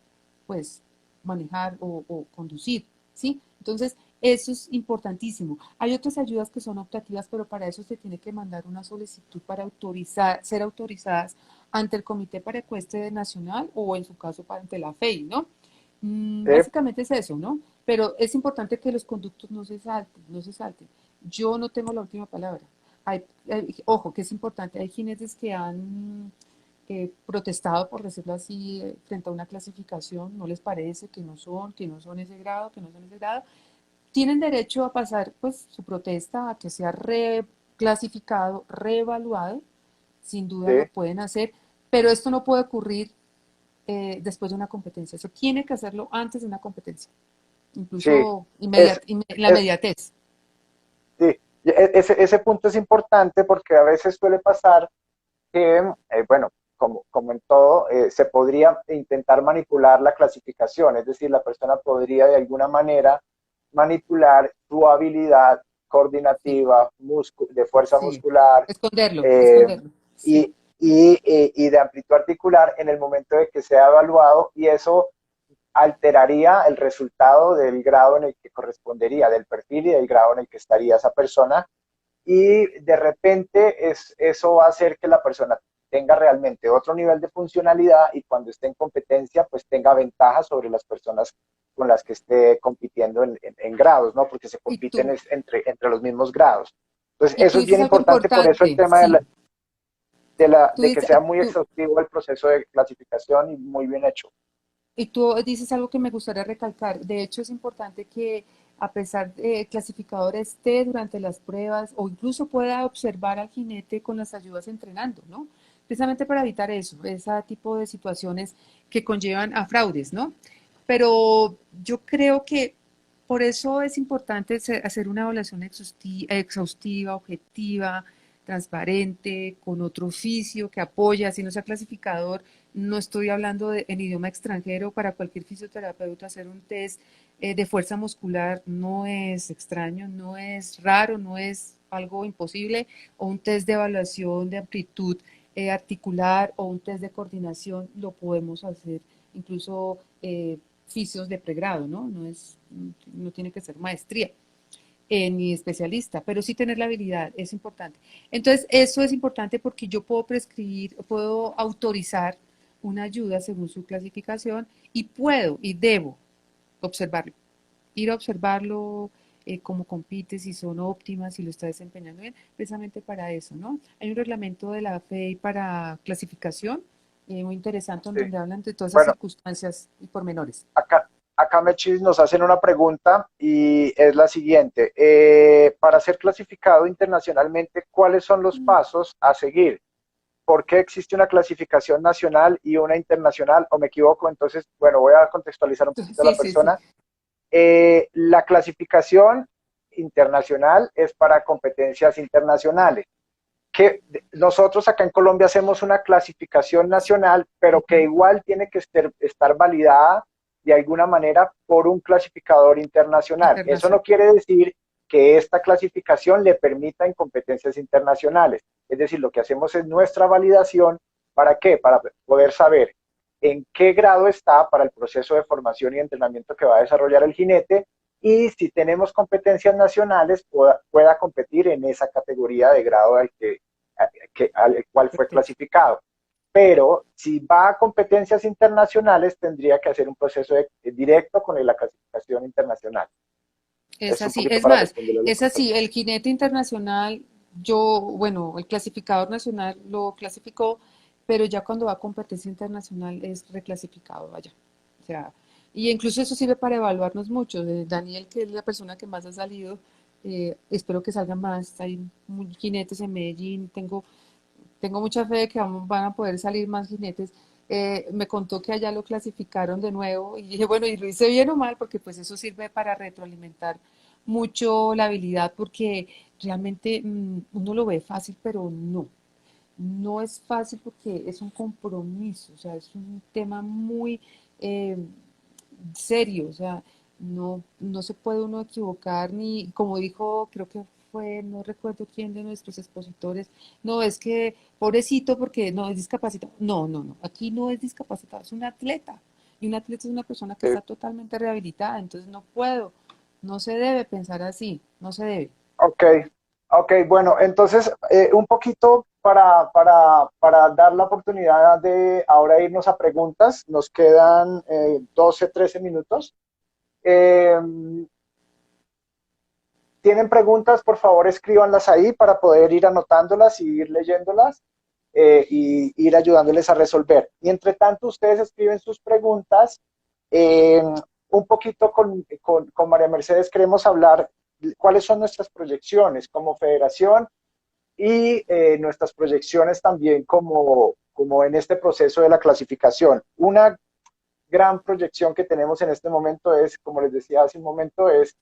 pues manejar o conducir, ¿sí? Entonces, eso es importantísimo. Hay otras ayudas que son optativas, pero para eso se tiene que mandar una solicitud para autorizar, ser autorizadas ante el Comité para Ecuestre Nacional o en su caso ante la FEI, ¿no? sí, Básicamente es eso, ¿no? Pero es importante que los conductos no se salten, no se salten. Yo no tengo la última palabra. Ojo, que es importante, hay jinetes que han protestado, por decirlo así, frente a una clasificación, no les parece que no son ese grado, que no son ese grado. Tienen derecho a pasar pues su protesta a que sea reclasificado, reevaluado, sin duda lo sí, pueden hacer, pero esto no puede ocurrir después de una competencia, eso tiene que hacerlo antes de una competencia, sí. incluso Es, la es, inmediatez. sí. Ese punto es importante porque a veces suele pasar que, bueno, como en todo, se podría intentar manipular la clasificación, es decir, la persona podría de alguna manera manipular su habilidad Sí, coordinativa, de fuerza sí, muscular esconderlo, eh, esconderlo, sí. y de amplitud articular en el momento de que sea evaluado y eso alteraría el resultado del grado en el que correspondería, del perfil y del grado en el que estaría esa persona y de repente eso va a hacer que la persona tenga realmente otro nivel de funcionalidad y cuando esté en competencia pues tenga ventaja sobre las personas con las que esté compitiendo en grados, ¿no? Porque se Y compiten tú, entre los mismos grados. Entonces y tú eso es dices bien algo importante, por eso el importante, tema sí. Tú de que dices, sea muy exhaustivo el proceso de clasificación y muy bien hecho. y tú dices algo que me gustaría recalcar. De hecho, es importante que a pesar de el clasificador esté durante las pruebas o incluso pueda observar al jinete con las ayudas entrenando, ¿no? Precisamente para evitar eso, ese tipo de situaciones que conllevan a fraudes, ¿no? Pero yo creo que por eso es importante hacer una evaluación exhaustiva, objetiva, transparente, con otro oficio que apoya, si no sea clasificador, no estoy hablando en idioma extranjero, para cualquier fisioterapeuta hacer un test de fuerza muscular no es extraño, no es raro, no es algo imposible, o un test de evaluación de amplitud articular o un test de coordinación lo podemos hacer incluso fisios de pregrado, ¿no? No tiene que ser maestría ni especialista, pero sí tener la habilidad es importante. Entonces, eso es importante porque yo puedo prescribir, puedo autorizar una ayuda según su clasificación y puedo y debo observarlo, ir a observarlo, cómo compite, si son óptimas, si lo está desempeñando bien, precisamente para eso, ¿no? Hay un reglamento de la FEI para clasificación muy interesante Sí. donde hablan de todas esas Bueno, circunstancias y pormenores. acá Mechis nos hacen una pregunta y es la siguiente. Para ser clasificado internacionalmente, ¿cuáles son los pasos a seguir? ¿Por qué existe una clasificación nacional y una internacional? ¿O me equivoco? Entonces, bueno, voy a contextualizar un poquito a Sí, la sí, sí. persona. La clasificación internacional es para competencias internacionales que nosotros acá en Colombia hacemos una clasificación nacional, pero que Ujú. igual tiene que estar validada de alguna manera por un clasificador internacional. Eso no Internacional. quiere decir que esta clasificación le permita en competencias internacionales. Es decir, lo que hacemos es nuestra validación. ¿Para qué? Para poder saber en qué grado está para el proceso de formación y entrenamiento que va a desarrollar el jinete y si tenemos competencias nacionales pueda competir en esa categoría de grado al cual fue Competencia. clasificado. pero si va a competencias internacionales tendría que hacer un proceso directo con la clasificación internacional. Es Es un así. poquito Es para más, responderle a la es así. compañera. El jinete internacional, yo, bueno, el clasificador nacional lo clasificó, pero ya cuando va a competencia internacional es reclasificado allá. O sea, y incluso eso sirve para evaluarnos mucho. Daniel, que es la persona que más ha salido, espero que salgan más. Hay jinetes en Medellín, tengo mucha fe de que van a poder salir más jinetes. Me contó que allá lo clasificaron de nuevo y dije, bueno, ¿y lo hice bien o mal? Porque pues eso sirve para retroalimentar mucho la habilidad porque realmente uno lo ve fácil, pero no. No es fácil porque es un compromiso, o sea, es un tema muy eh, serio, o sea, no se puede uno equivocar ni, como dijo, creo que fue, no recuerdo quién de nuestros expositores, no, es que pobrecito porque no es discapacitado. No, no, no, aquí no es discapacitado, es un atleta. Y un atleta es una persona que Sí. está totalmente rehabilitada, entonces no puedo, no se debe pensar así, no se debe. Ok, ok, bueno, entonces un poquito para dar la oportunidad de ahora irnos a preguntas, nos quedan 12, 13 minutos. Eh, ¿Tienen preguntas? Por favor, escríbanlas ahí para poder ir anotándolas y ir leyéndolas y ir ayudándoles a resolver. Y entre tanto, ustedes escriben sus preguntas. Eh, un poquito con María Mercedes queremos hablar cuáles son nuestras proyecciones como federación y nuestras proyecciones también como en este proceso de la clasificación. Una gran proyección que tenemos en este momento es, como les decía hace un momento, es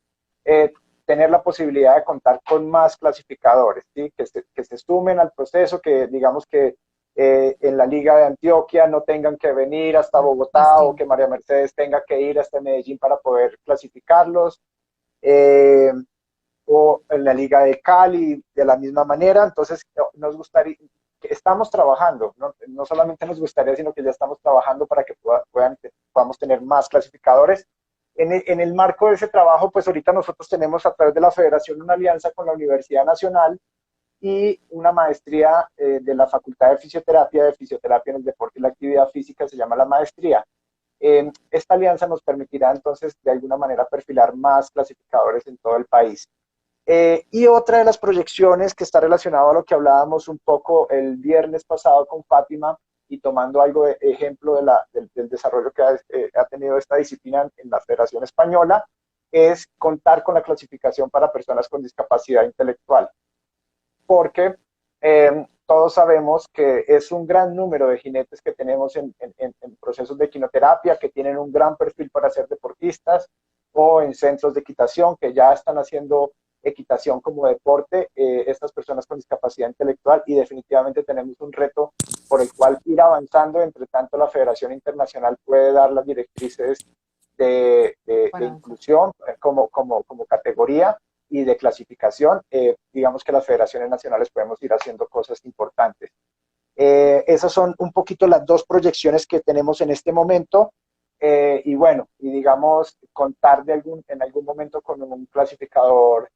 eh, tener la posibilidad de contar con más clasificadores, ¿sí? Que se sumen al proceso, que digamos que en la Liga de Antioquia no tengan que venir hasta Bogotá o que Distinto. María Mercedes tenga que ir hasta Medellín para poder clasificarlos. Eh, o en la Liga de Cali de la misma manera. Entonces, nos gustaría, estamos trabajando, no solamente nos gustaría, sino que ya estamos trabajando para que podamos tener más clasificadores. En el marco de ese trabajo, pues ahorita nosotros tenemos a través de la federación una alianza con la Universidad Nacional y una maestría de la Facultad de Fisioterapia en el Deporte y la Actividad Física, se llama la maestría. Esta alianza nos permitirá entonces de alguna manera perfilar más clasificadores en todo el país. Y otra de las proyecciones que está relacionado a lo que hablábamos un poco el viernes pasado con Fátima y tomando algo de ejemplo del desarrollo que ha tenido esta disciplina en la Federación Española, es contar con la clasificación para personas con discapacidad intelectual, porque todos sabemos que es un gran número de jinetes que tenemos en procesos de equinoterapia, que tienen un gran perfil para ser deportistas, o en centros de equitación que ya están haciendo equitación como deporte, estas personas con discapacidad intelectual, y definitivamente tenemos un reto por el cual ir avanzando. Entre tanto, la Federación Internacional puede dar las directrices de Para avanzar. inclusión como categoría y de clasificación. Digamos que las federaciones nacionales podemos ir haciendo cosas importantes. Esas son un poquito las dos proyecciones que tenemos en este momento. Y bueno, y digamos, contar en algún momento con un clasificador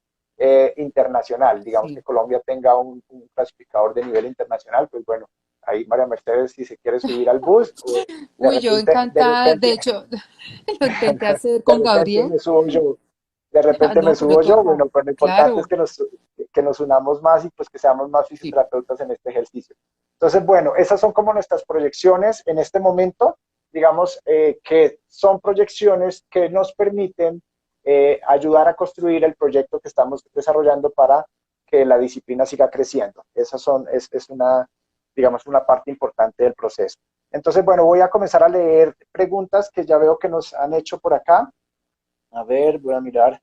internacional. Digamos que Sí. Colombia tenga un clasificador de nivel internacional, pues bueno, ahí María Mercedes, si se quiere subir al bus, o de Uy, yo repente, de encantada, de repente, hecho, lo intenté hacer de con repente Gabriel. me subo yo, de Ah, repente me no, pero subo yo. toca, Bueno, pero lo importante es claro, que nos unamos más y pues que seamos más sí. fisioterapeutas en este ejercicio. Entonces, bueno, esas son como nuestras proyecciones en este momento. Digamos que son proyecciones que nos permiten ayudar a construir el proyecto que estamos desarrollando para que la disciplina siga creciendo. Es una, digamos, una parte importante del proceso. Entonces, bueno, voy a comenzar a leer preguntas que ya veo que nos han hecho por acá. A ver, voy a mirar.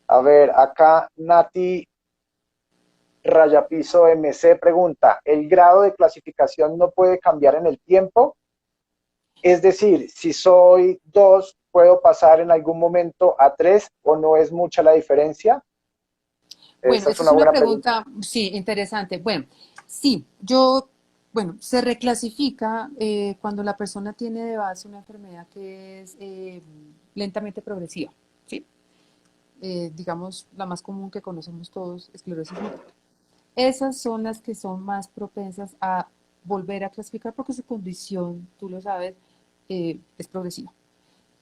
A ver, acá Nati Rayapiso MC pregunta, ¿el grado de clasificación no puede cambiar en el tiempo? Es decir, si soy 2, ¿puedo pasar en algún momento a 3 o no es mucha la diferencia? Bueno, Esa es esa una es una buena pregunta. pregunta, sí, interesante. Bueno, sí, bueno, se reclasifica cuando la persona tiene de base una enfermedad que es lentamente progresiva, ¿sí? digamos, la más común que conocemos todos, esclerosis múltiple. Esas son las que son más propensas a volver a clasificar porque su condición, tú lo sabes, es progresiva.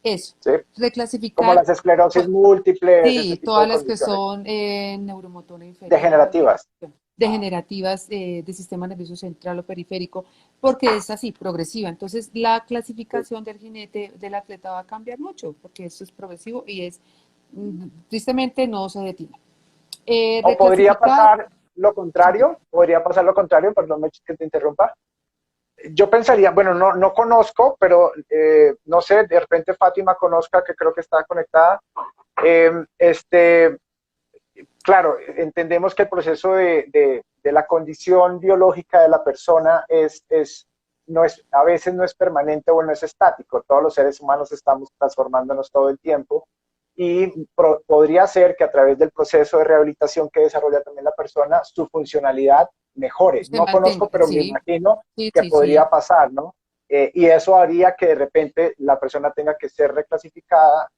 Eso, ¿sí? Como reclasificar, las esclerosis múltiples, ese sí, tipo todas de las que condiciones son neuromotora inferior, degenerativas. degenerativas del sistema nervioso central o periférico, porque es así, progresiva. Entonces, la ¿Sí? clasificación del jinete, del atleta va a cambiar mucho, porque esto es progresivo y es, tristemente, no se detiene. O Reclasificar, sí, podría pasar lo contrario, perdón que te interrumpa. Yo pensaría, bueno, no conozco, pero no sé, de repente Fátima conozca, que creo que está conectada. Eh, este, claro, entendemos que el proceso de la condición biológica de la persona no es, a veces no es permanente o no es estático. Todos los seres humanos estamos transformándonos todo el tiempo y podría ser que a través del proceso de rehabilitación que desarrolla también la persona, su funcionalidad mejore. se No conozco, mantenga, pero me sí, imagino sí, que sí, sí. podría pasar, ¿no? Y eso haría que de repente la persona tenga que ser reclasificada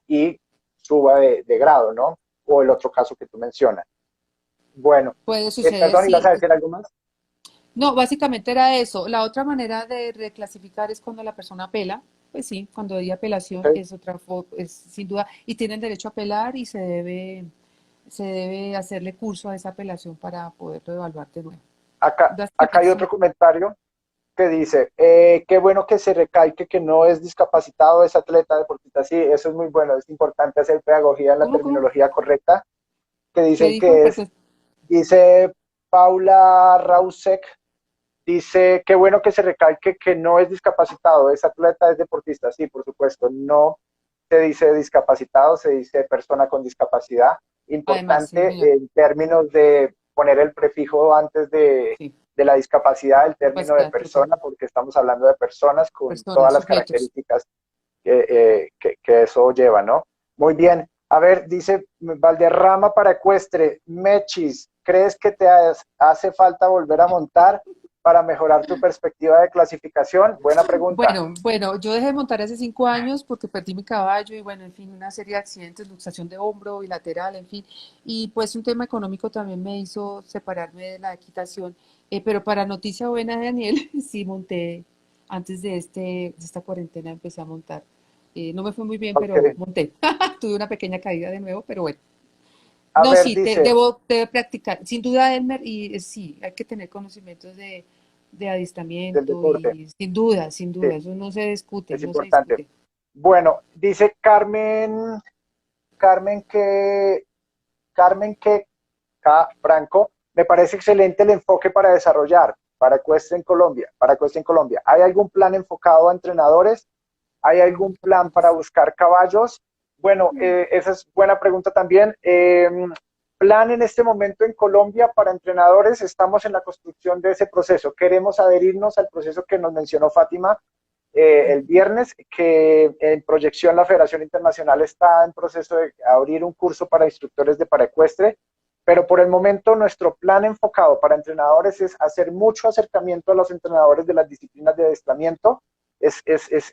y suba de grado, ¿no? O el otro caso que tú mencionas. Bueno, Puede suceder, perdón, ¿ibas sí. a decir algo más? No, básicamente era eso. La otra manera de reclasificar es cuando la persona apela. Pues sí, cuando hay apelación Okay. es otra, es sin duda, y tienen derecho a apelar y se debe hacerle curso a esa apelación para poderlo evaluar de nuevo. Acá Básicamente hay sí. otro comentario que dice, qué bueno que se recalque que no es discapacitado, es atleta deportista. Sí, eso es muy bueno, es importante hacer pedagogía en la ¿Cómo? terminología correcta, que ¿Qué dicen dijo? que es, Porque, dice Paula Rausek, dice, qué bueno que se recalque que no es discapacitado, es atleta, es deportista. Sí, por supuesto, no se dice discapacitado, se dice persona con discapacidad. además, sí, Importante señor. en términos de poner el prefijo antes Sí, de la discapacidad, el término de capacidad total. persona, porque estamos hablando de personas con todas Personas, las sujetos. características que eso lleva, ¿no? Muy bien. A ver, dice Valderrama para ecuestre, Mechis, ¿crees que te hace falta volver a montar para mejorar tu perspectiva de clasificación? Buena pregunta. Bueno, yo dejé de montar hace 5 años porque perdí mi caballo y bueno, en fin, una serie de accidentes, luxación de hombro, bilateral, en fin. Y pues un tema económico también me hizo separarme de la equitación. Pero para noticia buena, Daniel, sí monté, antes de esta cuarentena empecé a montar. No me fue muy bien, Ok. pero monté. Tuve una pequeña caída de nuevo, pero bueno. A No, ver, sí, dice, debo practicar. Sin duda, Elmer, y sí, hay que tener conocimientos de del adiestramiento deporte, y sin sí, duda, eso no se discute, es no se importante. discute. Bueno, dice Carmen que, Carmen que Franco, me parece excelente el enfoque para desarrollar para Ecuestre en Colombia. ¿Hay algún plan enfocado a entrenadores? ¿Hay algún plan para buscar caballos? Bueno, esa es buena pregunta también. Plan en este momento en Colombia para entrenadores, estamos en la construcción de ese proceso. Queremos adherirnos al proceso que nos mencionó Fátima el viernes, que en proyección la Federación Internacional está en proceso de abrir un curso para instructores de paraecuestre, pero por el momento nuestro plan enfocado para entrenadores es hacer mucho acercamiento a los entrenadores de las disciplinas de adiestramiento. Es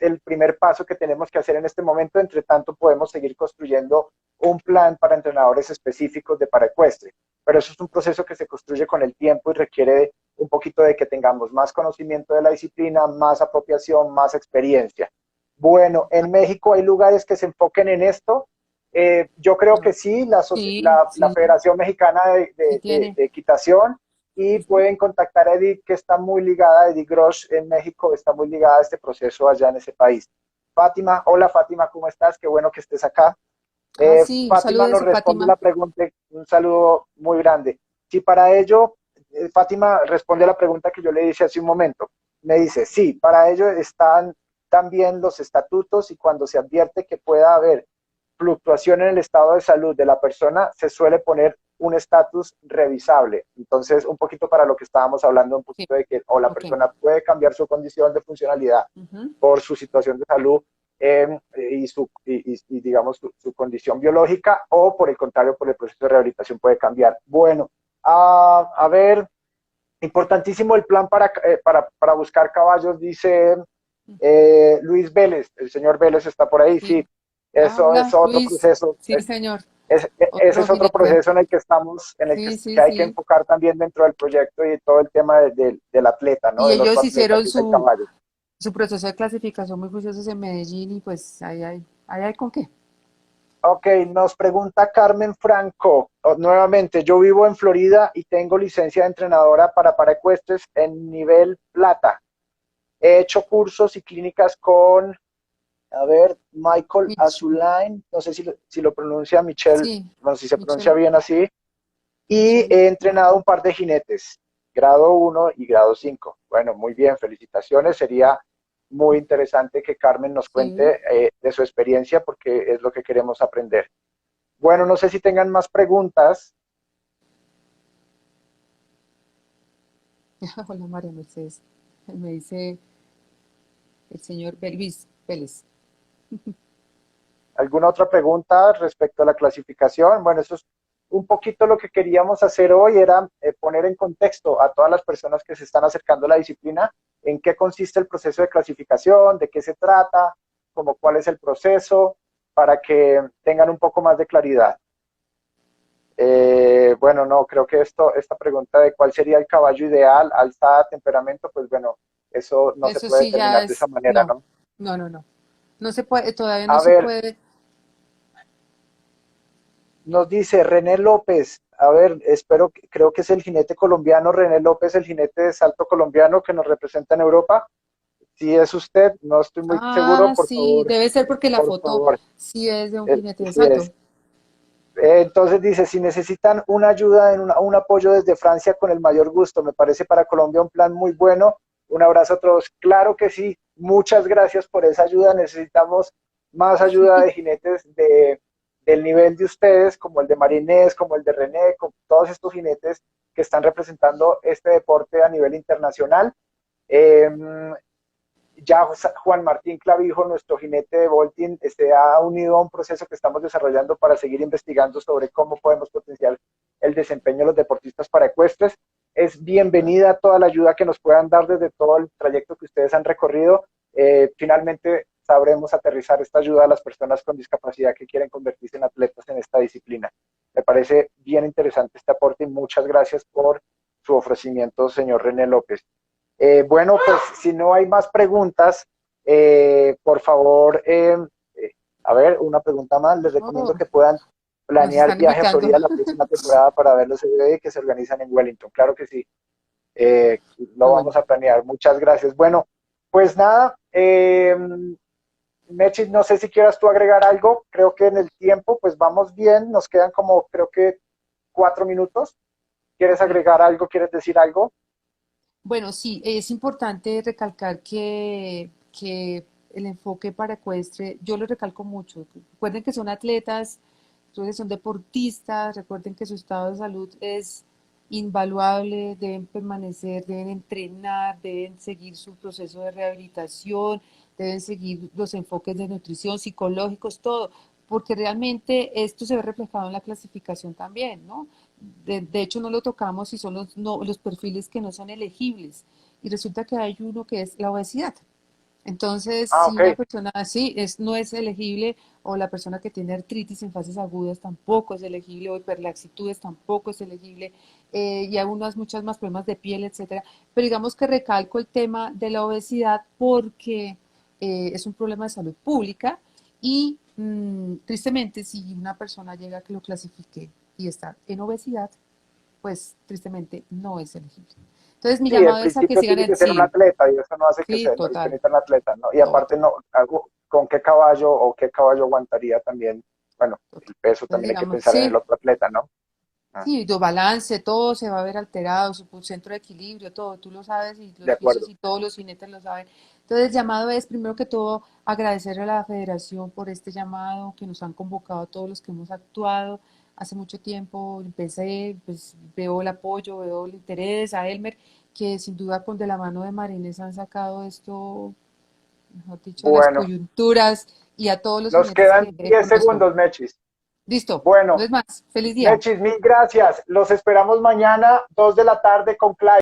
el primer paso que tenemos que hacer en este momento. Entre tanto, podemos seguir construyendo un plan para entrenadores específicos de paraecuestre. Pero eso es un proceso que se construye con el tiempo y requiere un poquito de que tengamos más conocimiento de la disciplina, más apropiación, más experiencia. Bueno, en México hay lugares que se enfoquen en esto. Yo creo que sí, Sí, la sí, Federación Mexicana sí tiene. de Equitación y Ujú. pueden contactar a Edith, que está muy ligada, Edith Grosh en México, está muy ligada a este proceso allá en ese país. Fátima, hola Fátima, ¿cómo estás? Qué bueno que estés acá. Ah, sí, un saludo Fátima de nos su responde Fátima. la pregunta, un saludo muy grande. Si para ello, Fátima responde la pregunta que yo le hice hace un momento. Me dice, sí, para ello están también los estatutos y cuando se advierte que pueda haber fluctuación en el estado de salud de la persona, se suele poner un estatus revisable. Entonces, un poquito para lo que estábamos hablando, un Sí, poquito de que o la ok. persona puede cambiar su condición de funcionalidad Ujú. por su situación de salud y digamos, su condición biológica, o por el contrario, por el proceso de rehabilitación puede cambiar. Bueno, a ver, importantísimo el plan para buscar caballos, dice Luis Vélez, el señor Vélez está por ahí, Sí. sí, eso es Hola, otro Luis. proceso. Sí, señor. Ese otro es otro jinete. proceso en el que estamos, en el Sí, que sí, hay que sí. enfocar también dentro del proyecto y todo el tema del atleta, ¿no? Y Del otro ellos atleta hicieron que es el caballo. su proceso de clasificación muy juiciosos en Medellín y pues ahí hay con qué. Ok, nos pregunta Carmen Franco. Nuevamente, yo vivo en Florida y tengo licencia de entrenadora para paraecuestres en nivel plata. He hecho cursos y clínicas con, a ver, Michael Mich- Azulain, no sé si lo pronuncia Michelle, sí, bueno, si se pronuncia Michelle, bien así, y Michelle. he entrenado un par de jinetes, grado 1 y grado 5. Bueno, muy bien, felicitaciones. Sería muy interesante que Carmen nos Sí. cuente de su experiencia porque es lo que queremos aprender. Bueno, no sé si tengan más preguntas. Hola María Mercedes. Me dice el señor Luis Vélez. ¿Alguna otra pregunta respecto a la clasificación? Bueno, eso es un poquito lo que queríamos hacer hoy, era poner en contexto a todas las personas que se están acercando a la disciplina, en qué consiste el proceso de clasificación, de qué se trata, como cuál es el proceso, para que tengan un poco más de claridad. Bueno, no, creo que esta pregunta de cuál sería el caballo ideal, alzada, temperamento, pues bueno, eso no se Eso puede sí ya determinar de esa es, manera, no, ¿no? no, no, no. No se puede, todavía no A se ver, puede. nos dice René López, a ver, creo que es el jinete colombiano, René López, el jinete de salto colombiano que nos representa en Europa. Si es usted, no estoy muy seguro, Ah, sí, debe ser porque la por foto favor, sí es de un jinete de si es. salto. Entonces dice, si necesitan una ayuda, un apoyo desde Francia, con el mayor gusto. Me parece para Colombia un plan muy bueno. Un abrazo a todos. Claro que sí. Muchas gracias por esa ayuda. Necesitamos más ayuda de jinetes del nivel de ustedes, como el de Marinés, como el de René, con todos estos jinetes que están representando este deporte a nivel internacional. Eh, ya Juan Martín Clavijo, nuestro jinete de Voltin, ha unido a un proceso que estamos desarrollando para seguir investigando sobre cómo podemos potenciar el desempeño de los deportistas paraecuestres. Es bienvenida toda la ayuda que nos puedan dar desde todo el trayecto que ustedes han recorrido. Finalmente sabremos aterrizar esta ayuda a las personas con discapacidad que quieren convertirse en atletas en esta disciplina. Me parece bien interesante este aporte y muchas gracias por su ofrecimiento, señor René López. Bueno, pues si no hay más preguntas, por favor, a ver, una pregunta más. Les recomiendo Oh, que puedan nos planear están viaje a invitando. Florida la próxima temporada para ver los CBD que se organizan en Wellington. Claro que sí, Qué lo bueno. vamos a planear. Muchas gracias. Bueno, pues nada, Mechi, no sé si quieras tú agregar algo. Creo que en el tiempo, pues vamos bien. Nos quedan como, creo que 4 minutos. ¿Quieres Ok. agregar algo? ¿Quieres decir algo? Bueno, sí, es importante recalcar que el enfoque para ecuestre, yo lo recalco mucho. Recuerden que son atletas, entonces son deportistas, recuerden que su estado de salud es invaluable, deben permanecer, deben entrenar, deben seguir su proceso de rehabilitación, deben seguir los enfoques de nutrición, psicológicos, todo, porque realmente esto se ve reflejado en la clasificación también, ¿no? De hecho, no lo tocamos y son los perfiles que no son elegibles. Y resulta que hay uno que es la obesidad. Entonces, Ah, si ok. una persona así no es elegible, o la persona que tiene artritis en fases agudas tampoco es elegible, o hiperlaxitudes tampoco es elegible, y hay muchas más problemas de piel, etcétera. Pero digamos que recalco el tema de la obesidad porque es un problema de salud pública y tristemente si una persona llega a que lo clasifique y está en obesidad, pues tristemente no es elegible. Entonces mi Sí, en llamado es a que principio sigan tiene el que ser un sí, atleta y eso no hace que sí, se no total, discrimine un atleta, ¿no? Y aparte total, no, con qué caballo o qué caballo aguantaría también, bueno, total. el peso Entonces también hay que digamos, pensar en el sí, otro atleta, ¿no? Ah, sí, tu balance, todo se va a ver alterado, su centro de equilibrio, todo, tú lo sabes y de los fisios acuerdo. y todos los jinetes lo saben. Entonces, el llamado es, primero que todo, agradecerle a la federación por este llamado, que nos han convocado a todos los que hemos actuado. Hace mucho tiempo empecé, pues veo el apoyo, veo el interés, a Elmer, que sin duda con de la mano de Marines han sacado esto, mejor dicho, de las Bueno, coyunturas y a todos los nos jinetes que quedan 10 conozco. segundos, Mechis. Listo, no Bueno, es más, feliz día. Mechis, mil gracias. Los esperamos mañana, 2 de la tarde con Clay.